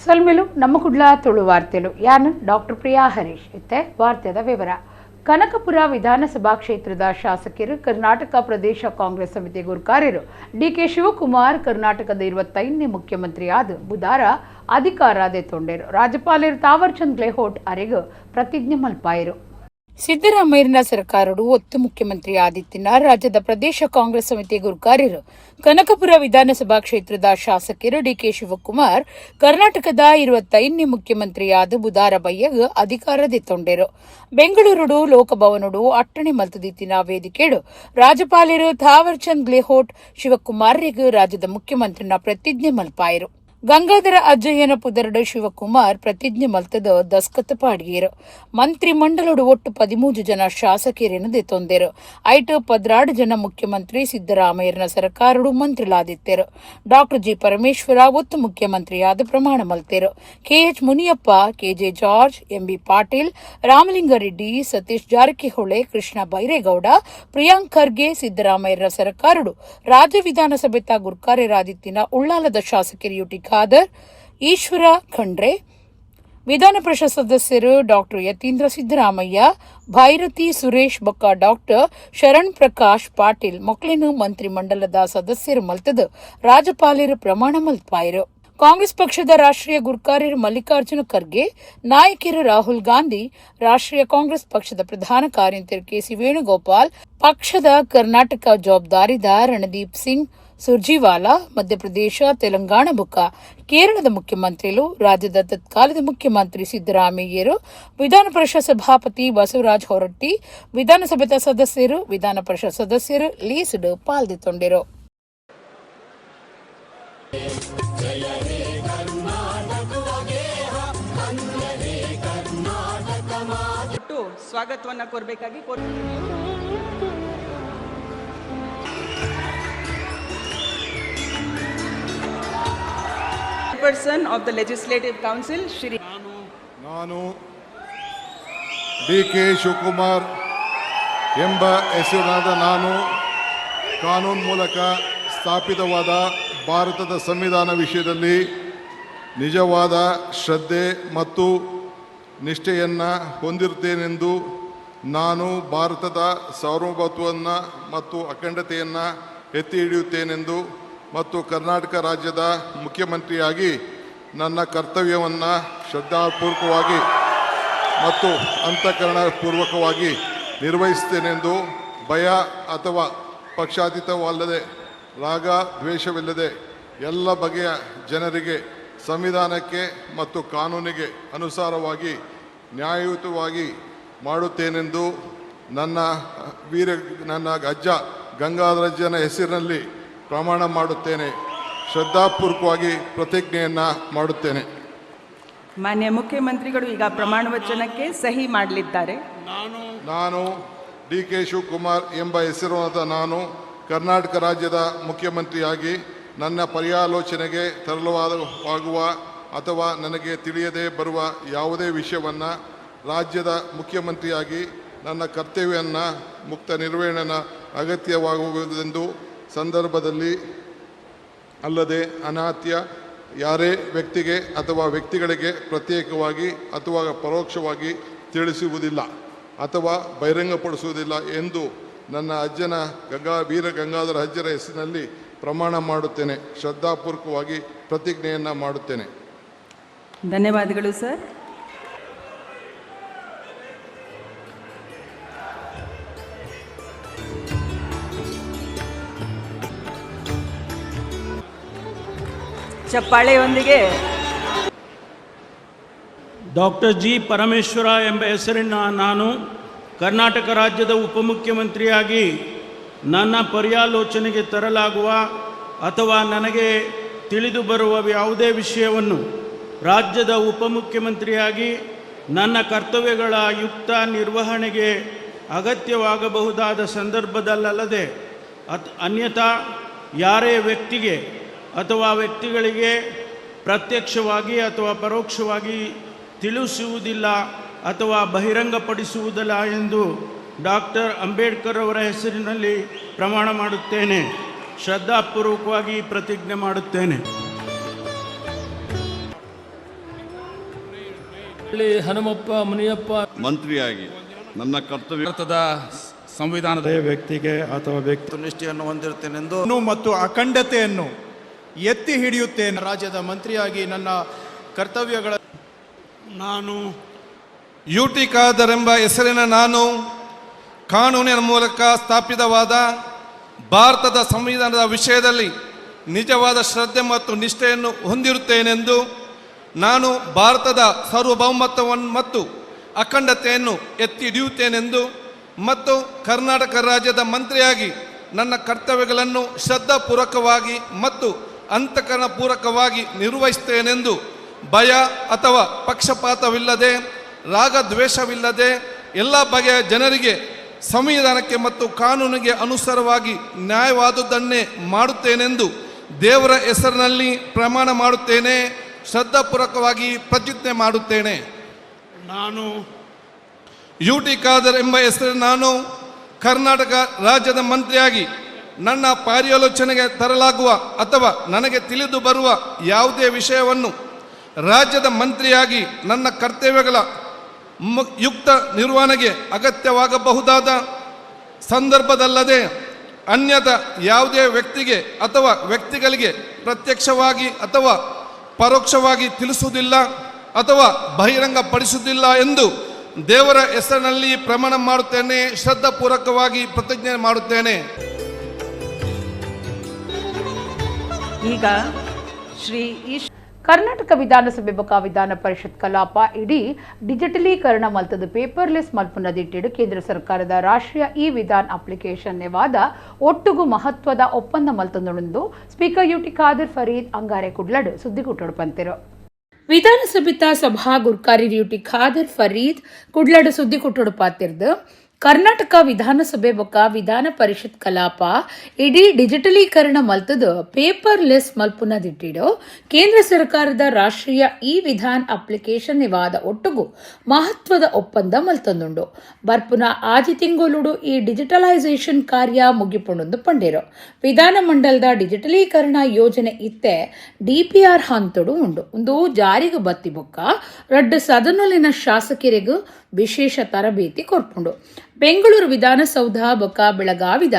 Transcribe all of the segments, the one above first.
ಸಲ್ಮಿಲು ನಮ್ಮ ಕುಡ್ಲ ತುಳು ವಾರ್ತೆಲು ಯಾನು ಡಾಕ್ಟರ್ ಪ್ರಿಯಾ ಹರೀಶ್ ಇತ್ತೆ ವಾರ್ತೆದ ವಿವರ. ಕನಕಪುರ ವಿಧಾನಸಭಾ ಕ್ಷೇತ್ರದ ಶಾಸಕರು ಕರ್ನಾಟಕ ಪ್ರದೇಶ ಕಾಂಗ್ರೆಸ್ ಸಮಿತಿ ಗುರುಕಾರ್ಯರು ಡಿಕೆ ಶಿವಕುಮಾರ್ ಕರ್ನಾಟಕದ 25ನೇ ಮುಖ್ಯಮಂತ್ರಿಯಾದ ಬುಧವಾರ ಅಧಿಕಾರದೆ ತೊಂಡರು. ರಾಜ್ಯಪಾಲರು ತಾವರ್ಚಂದ್ ಗೆಹ್ಲೋಟ್ ಅರೆಗೆ ಪ್ರತಿಜ್ಞೆ ಮಲ್ಪಾಯರು. ಸಿದ್ದರಾಮಯ್ಯನ ಸರ್ಕಾರವು ಒತ್ತು ಮುಖ್ಯಮಂತ್ರಿ ಆದಿತ್ಯನ ರಾಜ್ಯದ ಪ್ರದೇಶ ಕಾಂಗ್ರೆಸ್ ಸಮಿತಿ ಗುರುಕಾರ್ಯರು ಕನಕಪುರ ವಿಧಾನಸಭಾ ಕ್ಷೇತ್ರದ ಶಾಸಕರು ಡಿಕೆ ಶಿವಕುಮಾರ್ ಕರ್ನಾಟಕದ 25ನೇ ಮುಖ್ಯಮಂತ್ರಿಯಾದ ಬುಧವಾರ ಬಯ್ಯಗ ಅಧಿಕಾರದೆ ತೊಂಡರು. ಬೆಂಗಳೂರು ಲೋಕಭವನಡು ಅಟ್ಟಣೆ ಮಲ್ತದಿತ್ತಿನ ವೇದಿಕೆಡು ರಾಜ್ಯಪಾಲರು ಥಾವರ್ಚಂದ್ ಗೆಹ್ಲೋಟ್ ಶಿವಕುಮಾರ್ರಿಗೆ ರಾಜ್ಯದ ಮುಖ್ಯಮಂತ್ರಿನ ಪ್ರತಿಜ್ಞೆ ಮಲ್ಪಾಯರು. ಗಂಗಾಧರ ಅಜ್ಜಯ್ಯನ ಪುದರಡು ಶಿವಕುಮಾರ್ ಪ್ರತಿಜ್ಞೆ ಮಲ್ತದ ದಸ್ಕತ್ ಪಾಡಿಯರು. ಮಂತ್ರಿ ಮಂಡಲಡು ಒಟ್ಟು 13 ಜನ ಶಾಸಕರೇನದೆ ತೊಂದರು. ಐಟ್ 16 ಜನ ಮುಖ್ಯಮಂತ್ರಿ ಸಿದ್ದರಾಮಯ್ಯನ ಸರ್ಕಾರಡು ಮಂತ್ರಿಲಾದಿತ್ತರು. ಡಾಕ್ಟರ್ ಜಿ ಪರಮೇಶ್ವರ ಒತ್ತು ಮುಖ್ಯಮಂತ್ರಿಯಾದ ಪ್ರಮಾಣ ಮಲ್ತೆರು. KH Muniyappa, KJ George, MB Patil, Ramalinga Reddy, Satish Jarkiholi, Krishna Byre Gowda, Priyank Kharge ಸಿದ್ದರಾಮಯ್ಯರ ಸರ್ಕಾರಡು ರಾಜ್ಯ ವಿಧಾನಸಭೆತ ಗುರುಕಾರ್ಯರಾದಿತ್ತಿನ ಉಳ್ಳಾಲದ ಶಾಸಕರು ಯುಟಿ ಖಾದರ್, ಈಶ್ವರ ಖಂಡ್ರೆ, ವಿಧಾನ ಪರಿಷತ್ ಸದಸ್ಯರು ಡಾಕ್ಟರ್ ಯತೀಂದ್ರ ಸಿದ್ದರಾಮಯ್ಯ, ಭೈರತಿ ಸುರೇಶ್ ಬೊಕ್ಕ ಡಾಕ್ಟರ್ ಶರಣ್ ಪ್ರಕಾಶ್ ಪಾಟೀಲ್ ಮೊಕ್ಲೇನು ಮಂತ್ರಿ ಮಂಡಲದ ಸದಸ್ಯರು ಮಲ್ತದ ರಾಜ್ಯಪಾಲರು ಪ್ರಮಾಣ ಮಲ್ಪಾಯರು. ಕಾಂಗ್ರೆಸ್ ಪಕ್ಷದ ರಾಷ್ಟ್ರೀಯ ಗುರುಕಾರ್ಯರು ಮಲ್ಲಿಕಾರ್ಜುನ ಖರ್ಗೆ, ನಾಯಕರು ರಾಹುಲ್ ಗಾಂಧಿ, ರಾಷ್ಟ್ರೀಯ ಕಾಂಗ್ರೆಸ್ ಪಕ್ಷದ ಪ್ರಧಾನ ಕಾರ್ಯದರ್ಶಿ ಕೆಸಿ ವೇಣುಗೋಪಾಲ್, ಪಕ್ಷದ ಕರ್ನಾಟಕ ಜವಾಬ್ದಾರಿದಾರ ರಣದೀಪ್ ಸಿಂಗ್ ಸುರ್ಜಿವಾಲಾ, ಮಧ್ಯಪ್ರದೇಶ, ತೆಲಂಗಾಣ ಬುಕ್ಕ ಕೇರಳದ ಮುಖ್ಯಮಂತ್ರಿಗಳು, ರಾಜ್ಯದ ತತ್ಕಾಲದ ಮುಖ್ಯಮಂತ್ರಿ ಸಿದ್ದರಾಮಯ್ಯರು, ವಿಧಾನ ಪರಿಷತ್ ಸಭಾಪತಿ ಬಸವರಾಜ ಹೊರಟ್ಟಿ, ವಿಧಾನಸಭೆ ಸದಸ್ಯರು, ವಿಧಾನ ಪರಿಷತ್ ಸದಸ್ಯರು ಲೀಸ್ಡ್ ಪಾಲ್ಗೊಂಡಿರು. ಸ್ವಾಗತವನ್ನ ಕೋರಬೇಕಾಗಿ Person of the Legislative Council, Shri ನಾನು ಡಿಕೆ ಶಿವಕುಮಾರ್ ಎಂಬ ಹೆಸರಿನಾದ ನಾನು ಕಾನೂನು ಮೂಲಕ ಸ್ಥಾಪಿತವಾದ ಭಾರತದ ಸಂವಿಧಾನ ವಿಷಯದಲ್ಲಿ ನಿಜವಾದ ಶ್ರದ್ಧೆ ಮತ್ತು ನಿಷ್ಠೆಯನ್ನು ಹೊಂದಿರುತ್ತೇನೆಂದು ನಾನು ಭಾರತದ ಸಾರ್ವಭೌಮತ್ವವನ್ನು ಮತ್ತು ಅಖಂಡತೆಯನ್ನು ಎತ್ತಿ ಹಿಡಿಯುತ್ತೇನೆಂದು ಮತ್ತು ಕರ್ನಾಟಕ ರಾಜ್ಯದ ಮುಖ್ಯಮಂತ್ರಿಯಾಗಿ ನನ್ನ ಕರ್ತವ್ಯವನ್ನು ಶ್ರದ್ಧಾಪೂರ್ವಕವಾಗಿ ಮತ್ತು ಅಂತಃಕರಣಪೂರ್ವಕವಾಗಿ ನಿರ್ವಹಿಸುತ್ತೇನೆಂದು ಭಯ ಅಥವಾ ಪಕ್ಷಾತೀತವಲ್ಲದೆ ರಾಗ ದ್ವೇಷವಿಲ್ಲದೆ ಎಲ್ಲ ಬಗೆಯ ಜನರಿಗೆ ಸಂವಿಧಾನಕ್ಕೆ ಮತ್ತು ಕಾನೂನಿಗೆ ಅನುಸಾರವಾಗಿ ನ್ಯಾಯಯುತವಾಗಿ ಮಾಡುತ್ತೇನೆಂದು ನನ್ನ ಅಜ್ಜ ಗಂಗಾಧರಜ್ಜನ ಹೆಸರಿನಲ್ಲಿ ಪ್ರಮಾಣ ಮಾಡುತ್ತೇನೆ. ಶ್ರದ್ಧಾಪೂರ್ವಕವಾಗಿ ಪ್ರತಿಜ್ಞೆಯನ್ನು ಮಾಡುತ್ತೇನೆ. ಮಾನ್ಯ ಮುಖ್ಯಮಂತ್ರಿಗಳು ಈಗ ಪ್ರಮಾಣ ವಚನಕ್ಕೆ ಸಹಿ ಮಾಡಲಿದ್ದಾರೆ. ನಾನು ಡಿಕೆ ಶಿವಕುಮಾರ್ ಎಂಬ ಹೆಸರಿನಾದ ನಾನು ಕರ್ನಾಟಕ ರಾಜ್ಯದ ಮುಖ್ಯಮಂತ್ರಿಯಾಗಿ ನನ್ನ ಪರ್ಯಾಲೋಚನೆಗೆ ತರಲಾಗುವ ಅಥವಾ ನನಗೆ ತಿಳಿಯದೇ ಬರುವ ಯಾವುದೇ ವಿಷಯವನ್ನು ರಾಜ್ಯದ ಮುಖ್ಯಮಂತ್ರಿಯಾಗಿ ನನ್ನ ಕರ್ತವ್ಯವನ್ನು ಮುಕ್ತ ನಿರ್ವಹಣೆಯ ಅಗತ್ಯವಾಗುವುದೆಂದು ಸಂದರ್ಭದಲ್ಲಿ ಅಲ್ಲದೆ ಅನಾತ್ಯ ಯಾರೇ ವ್ಯಕ್ತಿಗೆ ಅಥವಾ ವ್ಯಕ್ತಿಗಳಿಗೆ ಪ್ರತ್ಯೇಕವಾಗಿ ಅಥವಾ ಪರೋಕ್ಷವಾಗಿ ತಿಳಿಸುವುದಿಲ್ಲ ಅಥವಾ ಬಹಿರಂಗಪಡಿಸುವುದಿಲ್ಲ ಎಂದು ನನ್ನ ಅಜ್ಜನ ವೀರ ಗಂಗಾಧರ ಅಜ್ಜರ ಹೆಸರಿನಲ್ಲಿ ಪ್ರಮಾಣ ಮಾಡುತ್ತೇನೆ. ಶ್ರದ್ಧಾಪೂರ್ವಕವಾಗಿ ಪ್ರತಿಜ್ಞೆಯನ್ನು ಮಾಡುತ್ತೇನೆ. ಧನ್ಯವಾದಗಳು ಸರ್. ಚಪ್ಪಾಳೆಯೊಂದಿಗೆ ಡಾಕ್ಟರ್ ಜಿ ಪರಮೇಶ್ವರ ಎಂಬ ಹೆಸರಿನ ನಾನು ಕರ್ನಾಟಕ ರಾಜ್ಯದ ಉಪಮುಖ್ಯಮಂತ್ರಿಯಾಗಿ ನನ್ನ ಪರ್ಯಾಲೋಚನೆಗೆ ತರಲಾಗುವ ಅಥವಾ ನನಗೆ ತಿಳಿದು ಬರುವ ಯಾವುದೇ ವಿಷಯವನ್ನು ರಾಜ್ಯದ ಉಪಮುಖ್ಯಮಂತ್ರಿಯಾಗಿ ನನ್ನ ಕರ್ತವ್ಯಗಳ ಯುಕ್ತ ನಿರ್ವಹಣೆಗೆ ಅಗತ್ಯವಾಗಬಹುದಾದ ಸಂದರ್ಭದಲ್ಲದೆ ಅನ್ಯಥಾ ಯಾರೇ ವ್ಯಕ್ತಿಗೆ ಅಥವಾ ವ್ಯಕ್ತಿಗಳಿಗೆ ಪ್ರತ್ಯಕ್ಷವಾಗಿ ಅಥವಾ ಪರೋಕ್ಷವಾಗಿ ತಿಳಿಸುವುದಿಲ್ಲ ಅಥವಾ ಬಹಿರಂಗಪಡಿಸುವುದಿಲ್ಲ ಎಂದು ಡಾಕ್ಟರ್ ಅಂಬೇಡ್ಕರ್ ಅವರ ಹೆಸರಿನಲ್ಲಿ ಪ್ರಮಾಣ ಮಾಡುತ್ತೇನೆ. ಶ್ರದ್ಧಾಪೂರ್ವಕವಾಗಿ ಪ್ರತಿಜ್ಞೆ ಮಾಡುತ್ತೇನೆ. ಹನುಮಪ್ಪ ಮುನಿಯಪ್ಪ ಮಂತ್ರಿಯಾಗಿ ನನ್ನ ಕರ್ತವ್ಯ ಭಾರತದ ಸಂವಿಧಾನದ ವ್ಯಕ್ತಿಗೆ ಅಥವಾ ವ್ಯಕ್ತಿ ನಿಷ್ಠೆಯನ್ನು ಹೊಂದಿರುತ್ತೇನೆಂದು ಮತ್ತು ಅಖಂಡತೆಯನ್ನು ಎತ್ತಿ ಹಿಡಿಯುತ್ತೇನೆ. ರಾಜ್ಯದ ಮಂತ್ರಿಯಾಗಿ ನನ್ನ ಕರ್ತವ್ಯಗಳ ನಾನು ಯುಟಿ ಖಾದರ್ ಎಂಬ ಹೆಸರಿನ ನಾನು ಕಾನೂನಿನ ಮೂಲಕ ಸ್ಥಾಪಿತವಾದ ಭಾರತದ ಸಂವಿಧಾನದ ವಿಷಯದಲ್ಲಿ ನಿಜವಾದ ಶ್ರದ್ಧೆ ಮತ್ತು ನಿಷ್ಠೆಯನ್ನು ಹೊಂದಿರುತ್ತೇನೆಂದು ನಾನು ಭಾರತದ ಸಾರ್ವಭೌಮತ್ವವನ್ನು ಮತ್ತು ಅಖಂಡತೆಯನ್ನು ಎತ್ತಿ ಹಿಡಿಯುತ್ತೇನೆಂದು ಮತ್ತು ಕರ್ನಾಟಕ ರಾಜ್ಯದ ಮಂತ್ರಿಯಾಗಿ ನನ್ನ ಕರ್ತವ್ಯಗಳನ್ನು ಶ್ರದ್ಧಾಪೂರ್ವಕವಾಗಿ ಮತ್ತು ಅಂತಃಕರಣಪೂರ್ವಕವಾಗಿ ನಿರ್ವಹಿಸುತ್ತೇನೆಂದು ಭಯ ಅಥವಾ ಪಕ್ಷಪಾತವಿಲ್ಲದೆ ರಾಗದ್ವೇಷವಿಲ್ಲದೆ ಎಲ್ಲ ಬಗೆಯ ಜನರಿಗೆ ಸಂವಿಧಾನಕ್ಕೆ ಮತ್ತು ಕಾನೂನಿಗೆ ಅನುಸಾರವಾಗಿ ನ್ಯಾಯವಾದುದನ್ನೇ ಮಾಡುತ್ತೇನೆಂದು ದೇವರ ಹೆಸರಿನಲ್ಲಿ ಪ್ರಮಾಣ ಮಾಡುತ್ತೇನೆ. ಶ್ರದ್ಧಾಪೂರ್ವಕವಾಗಿ ಪ್ರತಿಜ್ಞೆ ಮಾಡುತ್ತೇನೆ. ನಾನು ಯುಟಿ ಖಾದರ್ ಎಂಬ ಹೆಸರು ನಾನು ಕರ್ನಾಟಕ ರಾಜ್ಯದ ಮಂತ್ರಿಯಾಗಿ ನನ್ನ ಪರ್ಯಾಲೋಚನೆಗೆ ತರಲಾಗುವ ಅಥವಾ ನನಗೆ ತಿಳಿದು ಬರುವ ಯಾವುದೇ ವಿಷಯವನ್ನು ರಾಜ್ಯದ ಮಂತ್ರಿಯಾಗಿ ನನ್ನ ಕರ್ತವ್ಯಗಳ ಯುಕ್ತ ನಿರ್ವಹಣೆಗೆ ಅಗತ್ಯವಾಗಬಹುದಾದ ಸಂದರ್ಭದಲ್ಲದೆ ಅನ್ಯದ ಯಾವುದೇ ವ್ಯಕ್ತಿಗೆ ಅಥವಾ ವ್ಯಕ್ತಿಗಳಿಗೆ ಪ್ರತ್ಯಕ್ಷವಾಗಿ ಅಥವಾ ಪರೋಕ್ಷವಾಗಿ ತಿಳಿಸುವುದಿಲ್ಲ ಅಥವಾ ಬಹಿರಂಗಪಡಿಸುವುದಿಲ್ಲ ಎಂದು ದೇವರ ಹೆಸರಿನಲ್ಲಿ ಪ್ರಮಾಣ ಮಾಡುತ್ತೇನೆ. ಶ್ರದ್ಧಾಪೂರ್ವಕವಾಗಿ ಪ್ರತಿಜ್ಞೆ ಮಾಡುತ್ತೇನೆ. ಈಗ ಶ್ರೀ ಕರ್ನಾಟಕ ವಿಧಾನಸಭೆ ಬೊಕ ವಿಧಾನ ಪರಿಷತ್ ಕಲಾಪ ಇಡೀ ಡಿಜಿಟಲೀಕರಣ ಮಲ್ತದು ಪೇಪರ್ಲೆಸ್ ಮಲ್ಪುನದಿಟ್ಟಿಡು ಕೇಂದ್ರ ಸರ್ಕಾರದ ರಾಷ್ಟ್ರೀಯ ಇ ವಿಧಾನ್ ಅಪ್ಲಿಕೇಶನ್ ನೆವಾದ ಒಟ್ಟುಗು ಮಹತ್ವದ ಒಪ್ಪಂದ ಮಲ್ತೊಂದುಂಡು ಸ್ಪೀಕರ್ ಯುಟಿ ಖಾದರ್ ಫರೀದ್ ಅಂಗಾರೆ ಕುಡ್ಲಡು ಸುದ್ದಿಗುಟ್ಟೋಡು ಪಂತಿರು. ವಿಧಾನಸಭೆತ ಸಭಾ ಗುರ್ಕಾರಿ ಯುಟಿ ಖಾದರ್ ಫರೀದ್ ಕುಡ್ಲಡು ಸುದ್ದಿಗುಟ್ಟೋಡು ಪಾತಿರ್ದು ಕರ್ನಾಟಕ ವಿಧಾನಸಭೆ ಬೊಕ ವಿಧಾನ ಪರಿಷತ್ ಕಲಾಪ ಇಡೀ ಡಿಜಿಟಲೀಕರಣ ಮಲ್ತದು ಪೇಪರ್ಲೆಸ್ ಮಲ್ಪುನದಿಟ್ಟಿಡು ಕೇಂದ್ರ ಸರ್ಕಾರದ ರಾಷ್ಟ್ರೀಯ ಇ ವಿಧಾನ್ ಅಪ್ಲಿಕೇಶನ್ ನೆವಾದ ಒಟ್ಟುಗು ಮಹತ್ವದ ಒಪ್ಪಂದ ಮಲ್ತೊಂದುಂಡು. ಬರ್ಪುನ ಆಜಿ ತಿಂಗೊಲುಡು ಈ ಡಿಜಿಟಲೈಸೇಷನ್ ಕಾರ್ಯ ಮುಗಿಪುಂಡು ಪಂಡೇರು. ವಿಧಾನ ಮಂಡಲದ ಡಿಜಿಟಲೀಕರಣ ಯೋಜನೆ ಇತ್ತೆ ಡಿಪಿಆರ್ ಹಂತಡು ಉಂಡು. ಒಂದು ಜಾರಿಗೆ ಬತ್ತಿ ಬೊಕ್ಕ ರಡ್ಡು ಸದನೊಲಿನ ಶಾಸಕರಿಗೂ ವಿಶೇಷ ತರಬೇತಿ ಕೊರ್ಪುಂಡು. ಬೆಂಗಳೂರು ವಿಧಾನಸೌಧ ಬೊಕ ಬೆಳಗಾವಿದ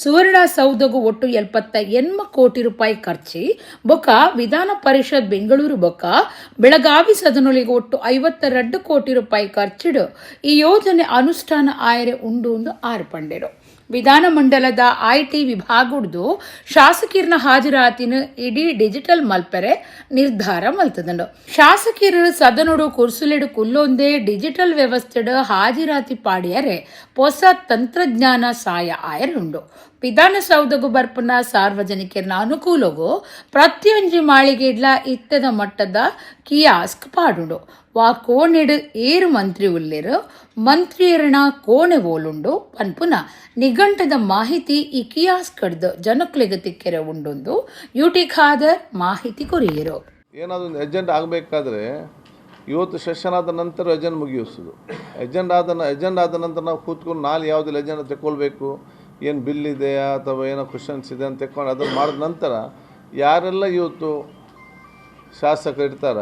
ಸುವರ್ಣ ಸೌಧಗೂ ಒಟ್ಟು 78 ಕೋಟಿ ರೂಪಾಯಿ ಖರ್ಚಿ ಬೊಕ ವಿಧಾನ ಪರಿಷತ್ ಬೆಂಗಳೂರು ಬೊಕ ಬೆಳಗಾವಿ ಸದನೊಲಿಗೆ ಒಟ್ಟು 52 ಕೋಟಿ ರೂಪಾಯಿ ಖರ್ಚಿಡು ಈ ಯೋಜನೆ ಅನುಷ್ಠಾನ ಆಯರೆ ಉಂಡು ಆರ್ಪಂಡೆರು. ವಿಧಾನ ಮಂಡಲದ ಐಟಿ ವಿಭಾಗದ್ದು ಶಾಸಕೀರ್ನ ಹಾಜರಾತಿನ ಇಡೀ ಡಿಜಿಟಲ್ ಮಲ್ಪೆರೆ ನಿರ್ಧಾರ ಮಲ್ತದಂಡು. ಶಾಸಕೀರು ಸದನೊಡು ಕುರ್ಸುಲೆಡು ಕುಲ್ಲೊಂದೇ ಡಿಜಿಟಲ್ ವ್ಯವಸ್ಥೆಡು ಹಾಜರಾತಿ ಪಾಡಿಯರೆ ಹೊಸ ತಂತ್ರಜ್ಞಾನ ಸಾಯ ಆಯರುಂಡು. ವಿಧಾನಸೌಧಗೂ ಬರ್ಪುನ ಸಾರ್ವಜನಿಕರ ಅನುಕೂಲಗೂ ಪ್ರತಿಯೊಂದು ಮಾಳಿಗೆಡ್ಲ ಇತ್ತದ ಮಟ್ಟದ ಕಿಯಾಸ್ಕ್ ಪಾಡುಂಡು. ವಾ ಕೋಣೆಡು ಏರು ಮಂತ್ರಿ ಉಲ್ಲೇರು ಮಂತ್ರಿಯರಣ ಕೋಣೆ ಓಲುಂಡು ಪನ್ಪುನ ನಿಘಂಟದ ಮಾಹಿತಿ ಈ ಕಿಯಾಸ್ಕ್ ಕಡ್ದು ಜನಕ್ಲೆಗೆ ತಿಕ್ಕೆರೆ ಉಂಡೊಂದು ಯುಟಿ ಖಾದರ್ ಮಾಹಿತಿ ಕೊರಿಯರು. ಏನಾದರೂ ಒಂದು ಎಜೆಂಡ್ ಆಗಬೇಕಾದ್ರೆ ಇವತ್ತು ಸೆಷನ್ ಆದ ನಂತರ ಎಜೆಂಡ್ ಮುಗಿಸೋದು. ಎಜೆಂಡ್ ಆದ ನಂತರ ನಾವು ಕೂತ್ಕೊಂಡು ನಾಳೆ ಯಾವುದಿಲ್ಲ ಎಜೆಂಡ್ ತಗೊಳ್ಬೇಕು, ಏನು ಬಿಲ್ ಇದೆಯಾ ಅಥವಾ ಏನೋ ಕ್ವಶನ್ಸ್ ಇದೆ ಅಂತ ತಗೊಂಡು ಅದನ್ನು ಮಾಡಿದ ನಂತರ ಯಾರೆಲ್ಲ ಇವತ್ತು ಶಾಸಕರು ಇರ್ತಾರ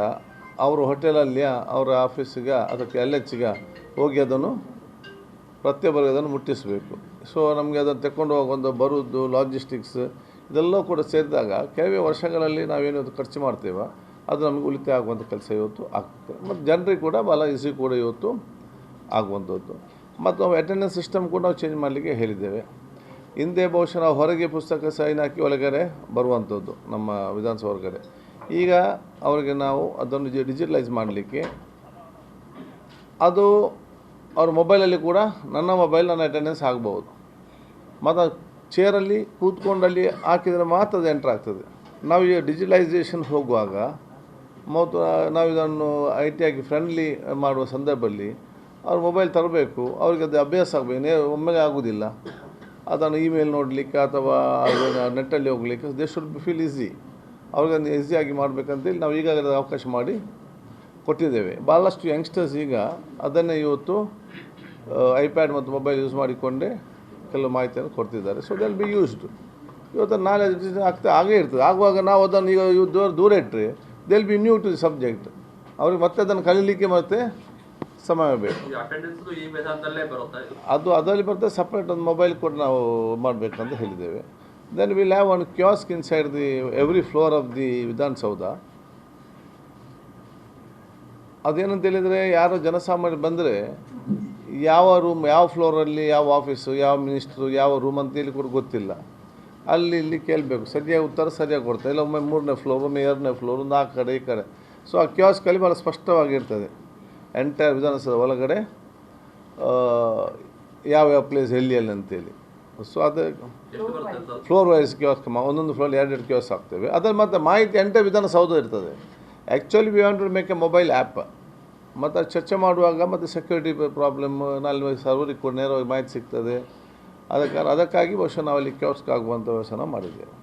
ಅವರು ಹೋಟೆಲಲ್ಲಿ ಅವರ ಆಫೀಸಿಗೆ ಅದಕ್ಕೆ LHಗೆ ಹೋಗಿ ಅದನ್ನು ಪ್ರತಿಯೊಬ್ಬರಿಗೆ ಅದನ್ನು ಮುಟ್ಟಿಸಬೇಕು. ಸೊ ನಮಗೆ ಅದನ್ನು ತಗೊಂಡು ಹೋಗೊಂದು ಬರೋದು ಲಾಜಿಸ್ಟಿಕ್ಸ್ ಇದೆಲ್ಲ ಕೂಡ ಸೇರಿದಾಗ ಕೆಲವೇ ವರ್ಷಗಳಲ್ಲಿ ನಾವೇನು ಖರ್ಚು ಮಾಡ್ತೇವೆ ಅದು ನಮಗೆ ಉಳಿತಾಯ ಆಗುವಂಥ ಕೆಲಸ ಇವತ್ತು ಆಗ್ತದೆ. ಮತ್ತು ಜನರಿಗೆ ಕೂಡ ಭಾಳ ಈಸಿ ಕೂಡ ಇವತ್ತು ಆಗುವಂಥದ್ದು. ಮತ್ತು ನಾವು ಅಟೆಂಡೆನ್ಸ್ ಸಿಸ್ಟಮ್ ಕೂಡ ನಾವು ಚೇಂಜ್ ಮಾಡಲಿಕ್ಕೆ ಹೇಳಿದ್ದೇವೆ. ಹಿಂದೆ ಬಹುಶಃ ನಾವು ಹೊರಗೆ ಪುಸ್ತಕ ಸೈನ್ ಹಾಕಿ ಒಳಗಡೆ ಬರುವಂಥದ್ದು ನಮ್ಮ ವಿಧಾನಸಭೆ ಹೊರಗಡೆ. ಈಗ ಅವರಿಗೆ ನಾವು ಅದನ್ನು ಡಿಜಿಟಲೈಸ್ ಮಾಡಲಿಕ್ಕೆ ಅದು ಅವ್ರ ಮೊಬೈಲಲ್ಲಿ ಕೂಡ ನನ್ನ ಅಟೆಂಡೆನ್ಸ್ ಆಗ್ಬೋದು. ಮತ್ತು ಚೇರಲ್ಲಿ ಕೂತ್ಕೊಂಡಲ್ಲಿ ಹಾಕಿದರೆ ಮಾತ್ರ ಅದು ಎಂಟ್ರ್ ಆಗ್ತದೆ. ನಾವು ಈಗ ಡಿಜಿಟಲೈಸೇಷನ್ ಹೋಗುವಾಗ ಮತ್ತು ನಾವು ಇದನ್ನು IT ಆಗಿ ಫ್ರೆಂಡ್ಲಿ ಮಾಡುವ ಸಂದರ್ಭದಲ್ಲಿ ಅವ್ರ ಮೊಬೈಲ್ ತರಬೇಕು, ಅವ್ರಿಗೆ ಅದು ಅಭ್ಯಾಸ ಆಗಬೇಕು. ಒಮ್ಮೆಲೆ ಆಗೋದಿಲ್ಲ. ಅದನ್ನು ಇಮೇಲ್ ನೋಡಲಿಕ್ಕೆ ಅಥವಾ ನೆಟ್ಟಲ್ಲಿ ಹೋಗಲಿಕ್ಕೆ ದೇ ಶುಡ್ ಫೀಲ್ ಈಸಿ. ಅವ್ರಿಗನ್ನು ಈಸಿಯಾಗಿ ಮಾಡಬೇಕಂತೇಳಿ ನಾವು ಈಗಾಗಲೇ ಅವಕಾಶ ಮಾಡಿ ಕೊಟ್ಟಿದ್ದೇವೆ. ಭಾಳಷ್ಟು ಯಂಗ್ಸ್ಟರ್ಸ್ ಈಗ ಅದನ್ನೇ ಇವತ್ತು iPad ಮತ್ತು ಮೊಬೈಲ್ ಯೂಸ್ ಮಾಡಿಕೊಂಡೇ ಕೆಲವು ಮಾಹಿತಿಯನ್ನು ಕೊಡ್ತಿದ್ದಾರೆ. So they'll be used. ಇವತ್ತು ನಾಲೆಜ್ ಹಾಗೇ ಇರ್ತದೆ. ಆಗುವಾಗ ನಾವು ಅದನ್ನು ಈಗ ದೂರ ಇಟ್ಟರೆ they'll be new to the subject. ಅವ್ರಿಗೆ ಮತ್ತೆ ಅದನ್ನು ಕಲೀಲಿಕ್ಕೆ ಮತ್ತೆ ಸಮಯ ಬೇಕು. ಅದರಲ್ಲಿ ಬರ್ತದೆ. ಸಪ್ರೇಟ್ ಒಂದು ಮೊಬೈಲ್ ಕೂಡ ನಾವು ಮಾಡಬೇಕಂತ ಹೇಳಿದ್ದೇವೆ. Then will have one kiosk inside the every floor of the Vidhana Soudha. ಅದೇನಂತ ಹೇಳಿದರೆ, ಯಾರೋ ಜನಸಾಮಾನ್ಯರು ಬಂದರೆ ಯಾವ ರೂಮ್, ಯಾವ ಫ್ಲೋರಲ್ಲಿ ಯಾವ ಆಫೀಸು, ಯಾವ ಮಿನಿಸ್ಟ್ರು, ಯಾವ ರೂಮ್ ಅಂತೇಳಿ ಕೂಡ ಗೊತ್ತಿಲ್ಲ. ಅಲ್ಲಿ ಇಲ್ಲಿ ಕೇಳಬೇಕು, ಸರಿಯಾಗಿ ಉತ್ತರ ಸರಿಯಾಗಿ ಕೊಡ್ತಾರೆ. ಇಲ್ಲ ಒಮ್ಮೆ 3ನೇ ಫ್ಲೋರ್, ಒಮ್ಮೆ 2ನೇ ಫ್ಲೋರ್, ಒಂದು ಆ ಕಡೆ ಈ ಕಡೆ. ಸೊ ಆ ಕ್ಯಾಸ್ಕಲ್ಲಿ ಭಾಳ ಸ್ಪಷ್ಟವಾಗಿರ್ತದೆ ಎಂಟೈರ್ ವಿಧಾನಸೌಧ ಒಳಗಡೆ ಯಾವ್ಯಾವ ಪ್ಲೇಸ್ ಎಲ್ಲಿ ಅಂತೇಳಿ. ಸೊ ಅದು ಫ್ಲೋರ್ ವೈಸ್ ಕ್ಯಾಸ್ಕ್, ಒಂದೊಂದು ಫ್ಲೋರ್ 2 ಕ್ಯಾಸ್ ಆಗ್ತೇವೆ. ಅದ್ರಲ್ಲಿ ಮತ್ತೆ ಮಾಹಿತಿ ಎಂಟೈರ್ ವಿಧಾನಸೌಧ ಇರ್ತದೆ. Actually we want to make a mobile app. ಮತ್ತು ಅದು ಚರ್ಚೆ ಮಾಡುವಾಗ ಮತ್ತು ಸೆಕ್ಯೂರಿಟಿ ಪ್ರಾಬ್ಲಮ್, ನಾಲ್ಕು ಸರ್ವರಿಗೆ ಕೂಡ ನೇರವಾಗಿ ಮಾಹಿತಿ ಸಿಗ್ತದೆ. ಅದಕ್ಕಾಗಿ ಬಹುಶಃ ನಾವಲ್ಲಿ ಕ್ಯಾಸ್ಕ್ ಆಗುವಂಥ ವ್ಯವಸ್ಥೆ ಮಾಡಿದ್ದೇವೆ.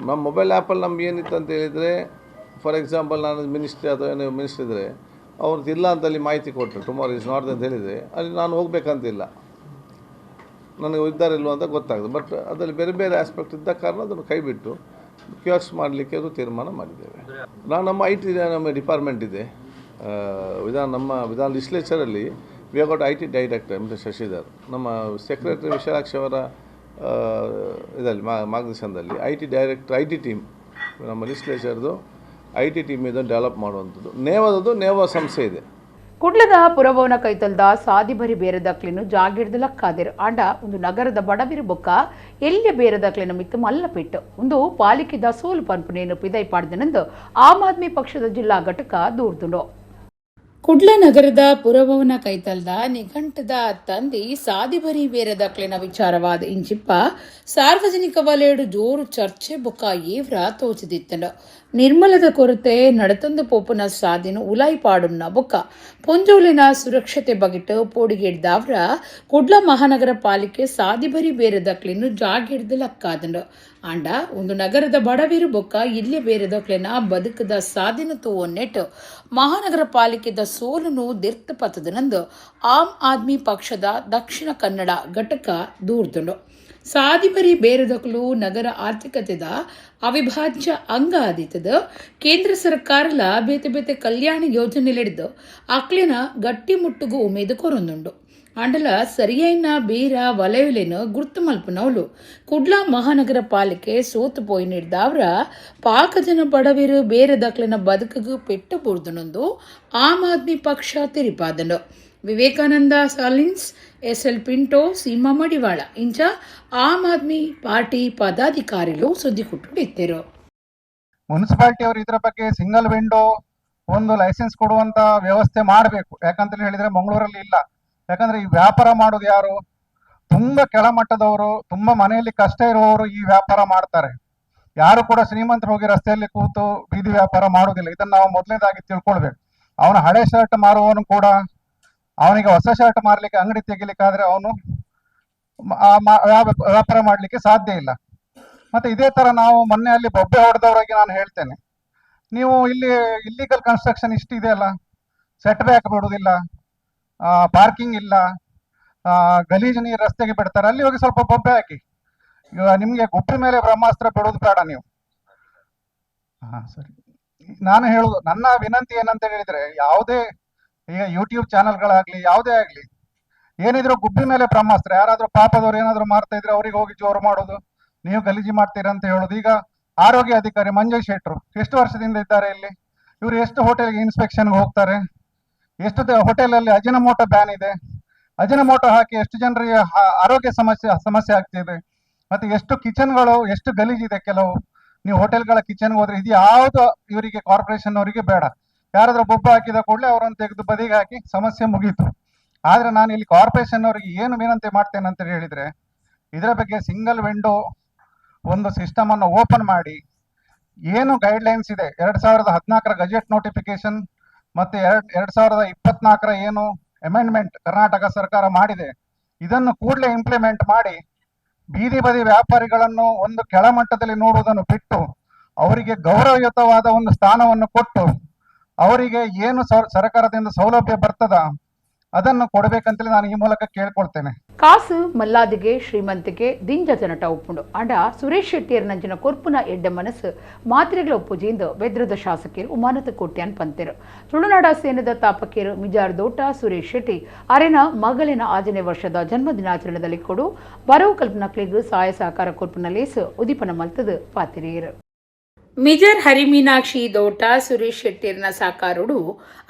ನಮ್ಮ ಮೊಬೈಲ್ ಆ್ಯಪಲ್ಲಿ ನಮ್ಗೆ ಏನಿತ್ತು ಅಂತ ಹೇಳಿದರೆ, ಫಾರ್ ಎಕ್ಸಾಂಪಲ್ ನಾನು ಮಿನಿಸ್ಟ್ರಿ ಅಥವಾ ಏನೋ ಮಿನಿಸ್ಟ್ರಿ ಇದ್ದರೆ ಅವ್ರದ್ದು ಇಲ್ಲ ಅಂತ ಅಲ್ಲಿ ಮಾಹಿತಿ ಕೊಟ್ಟರು, ಟುಮಾರೋ ಇಸ್ ನಾಟ್ ಅಂತ ಹೇಳಿದರೆ ಅಲ್ಲಿ ನಾನು ಹೋಗಬೇಕಂತಿಲ್ಲ, ನನಗೆ ಇದ್ದಾರೆ ಇಲ್ವ ಅಂತ ಗೊತ್ತಾಗ್ತದೆ. ಬಟ್ ಅದರಲ್ಲಿ ಬೇರೆ ಬೇರೆ ಆಸ್ಪೆಕ್ಟ್ ಇದ್ದ ಕಾರಣ ಅದನ್ನು ಕೈಬಿಟ್ಟು ಕ್ಯಾಸ್ಕ್ ಮಾಡಲಿಕ್ಕೆ ಅದು ತೀರ್ಮಾನ ಮಾಡಿದ್ದೇವೆ. ನಮ್ಮ IT ನಮ್ಮ ಡಿಪಾರ್ಟ್ಮೆಂಟ್ ಇದೆ ನಮ್ಮ ವಿಧಾನ ಲೆಜಿಸ್ಲೇಚರಲ್ಲಿ. We have got IT director mister Shashidhar. ನಮ್ಮ ಸೆಕ್ರೆಟರಿ ವಿಶಾಲಾಕ್ಷಿ ಅವರ ಇದರಲ್ಲಿ ಮಾರ್ಗದರ್ಶನದಲ್ಲಿ IT ಡೈರೆಕ್ಟರ್, IT ಟೀಮ್, ನಮ್ಮ ಲೆಜಿಸ್ಲೇಚರ್ದು IT ಟೀಮ್ ಇದನ್ನು ಡೆವಲಪ್ ಮಾಡುವಂಥದ್ದು. ನೇವಾ ಸಂಸ್ಥೆ ಇದೆ. ಕುಡ್ಲದ ಪುರಭವನ ಕೈತಲ್ದ ಸಾದಿಬರಿ ಬೇರದಕ್ಲಿನು ಜಾಗಿಡ್ದಲಕ್ಕಾದಿರು ಆಂಡ ಒಂದು ನಗರದ ಬಡವಿರು ಬೊಕ್ಕ ಎಲ್ಲಿಯ ಬೇರದಕ್ಲಿನ ಮಿತ್ತು ಮಲ್ಲಪಿಟ್ಟು ಒಂದು ಪಾಲಿಕೆದ ಸೋಲು ಪನ್ಪುನೇನು ಪಿದೈ ಪಾಡ್ದನೆಂದು ಆಮ್ ಆದ್ಮಿ ಪಕ್ಷದ ಜಿಲ್ಲಾ ಘಟಕ ದೂರ್ದುಂಡು. ಕುಡ್ಲ ನಗರದ ಪುರಭವನ ಕೈತಲ್ದ ನಿಘಂಟದ ತಂದಿ ಸಾದಿಬರಿ ಬೇರದಕ್ಲಿನ ವಿಚಾರವಾದ ಇಂಚಿಪ್ಪ ಸಾರ್ವಜನಿಕ ವಲಯಡು ಜೋರು ಚರ್ಚೆ ಬೊಕ್ಕ ಏವ್ರ ತೋಚಿದಿತ್ತಂಡು. ನಿರ್ಮಲದ ಕೊರತೆ ನಡತಂದು ಪೋಪುನ ಸಾದಿನು ಉಲಾಯಿಪಾಡುನ್ನ ಬೊಕ್ಕ ಪೊಂಜೋಲಿನ ಸುರಕ್ಷತೆ ಬಗಿಟ್ಟು ಪೋಡಿಗೆಡ್ದಾವ್ರ ಕುಡ್ಲ ಮಹಾನಗರ ಪಾಲಿಕೆ ಸಾದಿಬರಿ ಬೇರದಕ್ಲಿನು ಜಾಗಿಡ್ದು ಲಕ್ಕಾದಂಡು ಆಂಡ ಒಂದು ನಗರದ ಬಡವಿರು ಬೊಕ್ಕ ಇಲ್ಲೇ ಬೇರದಕ್ಲಿನ ಬದುಕದ ಸಾದಿನ ತೂವನ್ನೆಟ್ಟು ಮಹಾನಗರ ಪಾಲಿಕೆದ ಸೋಲುನು ದಿರ್ತಪತದನಂದು ಆಮ್ ಆದ್ಮಿ ಪಕ್ಷದ ದಕ್ಷಿಣ ಕನ್ನಡ ಘಟಕ ದೂರ್ದುಂಡು. ಸಾದಿಬರಿ ಬೇರದಕ್ಲು ನಗರ ಆರ್ಥಿಕತೆದ ಅವಿಭಾಜ್ಯ ಅಂಗ ಆದಿತದ. ಕೇಂದ್ರ ಸರ್ಕಾರಲ ಬೇತೆ ಬೇತೆ ಕಲ್ಯಾಣ ಯೋಜನೆಲೆಡ್ದು ಅಕ್ಲಿನ ಗಟ್ಟಿ ಮುಟ್ಟುಗು ಉಮೇದು ಕೊರೊಂದುಂಡು. ಆಂಡಲ ಸರಿಯೈನ ಬೀರ ವಲಯಲೇನು ಗುರ್ತು ಮಲ್ಪನವಲು ಕುಡ್ಲ ಮಹಾನಗರ ಪಾಲಿಕೆ ಸೋತು ಪೋಯಿ ನೀಡ್ದಾವ್ರ ಪಾಕಜನ ಬಡವಿರು ಬೇರದಕ್ಲಿನ ಬದುಕಗು ಪೆಟ್ಟು ಬುರ್ದುನೊಂದು ಆಮ್ ಆದ್ಮಿ ಪಕ್ಷ ತಿರಿಪಾದನು. ವಿವೇಕಾನಂದ ಸಾಲಿನ್ಸ್, SL ಪಿಂಟೋ, ಸೀಮಾ ಮಡಿವಾಳ ಇಂಚ ಆಮ್ ಆದ್ಮಿ ಪಾರ್ಟಿ ಪದಾಧಿಕಾರಿಗಳು ಸುದ್ದಿ ಕೊಟ್ಟಿದ್ದರು. ಮುನ್ಸಿಪಾಲಿಟಿ ಅವರು ಇದರ ಬಗ್ಗೆ ಸಿಂಗಲ್ ವಿಂಡೋ ಒಂದು ಲೈಸೆನ್ಸ್ ಕೊಡುವಂತ ವ್ಯವಸ್ಥೆ ಮಾಡಬೇಕು. ಯಾಕಂತ ಹೇಳಿದ್ರೆ ಮಂಗಳೂರಲ್ಲಿ ಇಲ್ಲ. ಯಾಕಂದ್ರೆ ಈ ವ್ಯಾಪಾರ ಮಾಡೋದು ಯಾರು? ತುಂಬಾ ಕೆಳಮಟ್ಟದವರು, ತುಂಬಾ ಮನೆಯಲ್ಲಿ ಕಷ್ಟ ಇರುವವರು ಈ ವ್ಯಾಪಾರ ಮಾಡ್ತಾರೆ. ಯಾರು ಕೂಡ ಶ್ರೀಮಂತರು ಹೋಗಿ ರಸ್ತೆಯಲ್ಲಿ ಕೂತು ಬೀದಿ ವ್ಯಾಪಾರ ಮಾಡೋದಿಲ್ಲ. ಇದನ್ನ ನಾವು ಮೊದಲನೇದಾಗಿ ತಿಳ್ಕೊಳ್ಬೇಕು. ಅವನ ಹಳೆ ಶರ್ಟ್ ಮಾರುವವನು ಕೂಡ ಅವನಿಗೆ ಹೊಸ ಶರ್ಟ್ ಮಾರ್ಲಿಕ್ಕೆ ಅಂಗಡಿ ತೆಗಿಲಿಕ್ಕಾದ್ರೆ ಅವನು ವ್ಯಾಪಾರ ಮಾಡ್ಲಿಕ್ಕೆ ಸಾಧ್ಯ ಇಲ್ಲ. ಮತ್ತೆ ಇದೇ ತರ ನಾವು ಮೊನ್ನೆ ಅಲ್ಲಿ ಬೊಬ್ಬೆ ಹೊಡೆದವರಿಗೆ ನಾನು ಹೇಳ್ತೇನೆ, ನೀವು ಇಲ್ಲಿ ಇಲ್ಲಿಗಲ್ ಕನ್ಸ್ಟ್ರಕ್ಷನ್ ಇಷ್ಟಿದೆ ಅಲ್ಲ, ಸೆಟ್ ಬ್ಯಾಕ್ ಬಿಡುವುದಿಲ್ಲ, ಪಾರ್ಕಿಂಗ್ ಇಲ್ಲ, ಗಲೀಜು ನೀರು ರಸ್ತೆಗೆ ಬಿಡ್ತಾರೆ, ಅಲ್ಲಿ ಹೋಗಿ ಸ್ವಲ್ಪ ಬೊಬ್ಬೆ ಹಾಕಿ. ಈಗ ನಿಮ್ಗೆ ಗುಬ್ಬಿ ಮೇಲೆ ಬ್ರಹ್ಮಾಸ್ತ್ರ ಬಿಡೋದು ಬೇಡ ನೀವು. ಸರಿ, ನಾನು ಹೇಳುದು, ನನ್ನ ವಿನಂತಿ ಏನಂತ ಹೇಳಿದ್ರೆ, ಯಾವುದೇ ಈಗ ಯೂಟ್ಯೂಬ್ ಚಾನೆಲ್ಗಳಾಗ್ಲಿ ಯಾವುದೇ ಆಗ್ಲಿ ಏನಿದ್ರು ಗುಬ್ಬಿ ಮೇಲೆ ಬ್ರಹ್ಮಾಸ್ತ್ರ. ಯಾರಾದ್ರೂ ಪಾಪದವ್ರು ಏನಾದ್ರು ಮಾಡ್ತಾ ಇದ್ರೆ ಅವ್ರಿಗೆ ಹೋಗಿ ಜೋರು ಮಾಡೋದು, ನೀವು ಗಲೀಜಿ ಮಾಡ್ತೀರಾ ಅಂತ ಹೇಳೋದು. ಈಗ ಆರೋಗ್ಯ ಅಧಿಕಾರಿ ಮಂಜಯ್ ಶೆಟ್ರು ಎಷ್ಟು ವರ್ಷದಿಂದ ಇದ್ದಾರೆ ಇಲ್ಲಿ? ಇವರು ಎಷ್ಟು ಹೋಟೆಲ್ಗೆ ಇನ್ಸ್ಪೆಕ್ಷನ್ಗೆ ಹೋಗ್ತಾರೆ? ಎಷ್ಟು ಹೋಟೆಲಲ್ಲಿ ಅಜಿನಮೋಟೋ ಬ್ಯಾನ್ ಇದೆ. ಅಜಿನಮೋಟೋ ಹಾಕಿ ಎಷ್ಟು ಜನರಿಗೆ ಆರೋಗ್ಯ ಸಮಸ್ಯೆ ಆಗ್ತಿದೆ. ಮತ್ತೆ ಎಷ್ಟು ಕಿಚನ್ಗಳು ಎಷ್ಟು ಗಲೀಜಿದೆ ಕೆಲವು. ನೀವು ಹೋಟೆಲ್ಗಳ ಕಿಚನ್ಗೆ ಹೋದ್ರೆ ಇದು ಯಾವುದು ಇವರಿಗೆ ಕಾರ್ಪೊರೇಷನ್ ಅವರಿಗೆ ಬೇಡ. ಯಾರಾದ್ರೂ ಬೊಬ್ಬ ಹಾಕಿದ ಕೂಡಲೇ ಅವರನ್ನು ತೆಗೆದು ಬದಿಗೆ ಹಾಕಿ ಸಮಸ್ಯೆ ಮುಗೀತು. ಆದ್ರೆ ನಾನು ಇಲ್ಲಿ ಕಾರ್ಪೊರೇಷನ್ ಅವರಿಗೆ ಏನು ವಿನಂತಿ ಮಾಡ್ತೇನೆ ಅಂತ ಹೇಳಿದ್ರೆ, ಇದರ ಬಗ್ಗೆ ಸಿಂಗಲ್ ವಿಂಡೋ ಒಂದು ಸಿಸ್ಟಮ್ ಅನ್ನು ಓಪನ್ ಮಾಡಿ, ಏನು ಗೈಡ್ಲೈನ್ಸ್ ಇದೆ 2014 ಗಜೆಟ್ ನೋಟಿಫಿಕೇಶನ್ ಮತ್ತೆ 2024 ಏನು ಅಮೆಂಡ್ಮೆಂಟ್ ಕರ್ನಾಟಕ ಸರ್ಕಾರ ಮಾಡಿದೆ, ಇದನ್ನು ಕೂಡಲೇ ಇಂಪ್ಲಿಮೆಂಟ್ ಮಾಡಿ ಬೀದಿ ಬದಿ ವ್ಯಾಪಾರಿಗಳನ್ನು ಒಂದು ಕೆಳಮಟ್ಟದಲ್ಲಿ ನೋಡುವುದನ್ನು ಬಿಟ್ಟು ಅವರಿಗೆ ಗೌರವಯುತವಾದ ಒಂದು ಸ್ಥಾನವನ್ನು ಕೊಟ್ಟು ಅವರಿಗೆ ಏನು ಸರ್ಕಾರದಿಂದ ಸೌಲಭ್ಯ ಬರ್ತದ ಅದನ್ನು ಕೊಡಬೇಕಂತಲೇ ನಾನು ಈ ಮೂಲಕ ಕೇಳ್ಕೊಳ್ತೇನೆ. ಕಾಸು ಮಲ್ಲಾದಿಗೆ ಶ್ರೀಮಂತಿಗೆ ದಿಂಜ ಜನಟ ಒಪ್ಪುಂಡು ಅಂಡ ಸುರೇಶ್ ಶೆಟ್ಟಿಯರ್ ನಂಚಿನ ಕೊರ್ಪುನ ಎಡ್ಡೆ ಮನಸ್ಸು ಮಾತ್ರೆಗಳ ಒಪ್ಪುಜಿಂದು ಬೆದ್ರದ ಶಾಸಕರು ಉಮಾನತ ಕೋಟ್ಯಾನ್ ಪಂತೆರು ತುಳುನಾಡ ಸೇನದ ತಾಪಕೇರು ಮಿಜಾರ್ ದೋಟ ಸುರೇಶ್ ಶೆಟ್ಟಿ ಅರೆನ ಮಗಳಿನ 6ನೇ ವರ್ಷದ ಜನ್ಮದಿನಾಚರಣೆಯಲ್ಲಿ ಕೊಡು ಬರವು ಕಲ್ಪನಕ್ಲಿಗೂ ಸಹಾಯ ಸಹಕಾರ ಕೊರ್ಪುನ ಲೇಸು ಉದಿಪನ ಮಲ್ತದು ಪಾತಿರಿಯರು ಮಿಜರ್ ಹರಿಮೀನಾಕ್ಷಿ ದೋಟ ಸುರೇಶ್ ಶೆಟ್ಟಿಯರ್ನ ಸಾಕಾರುಡು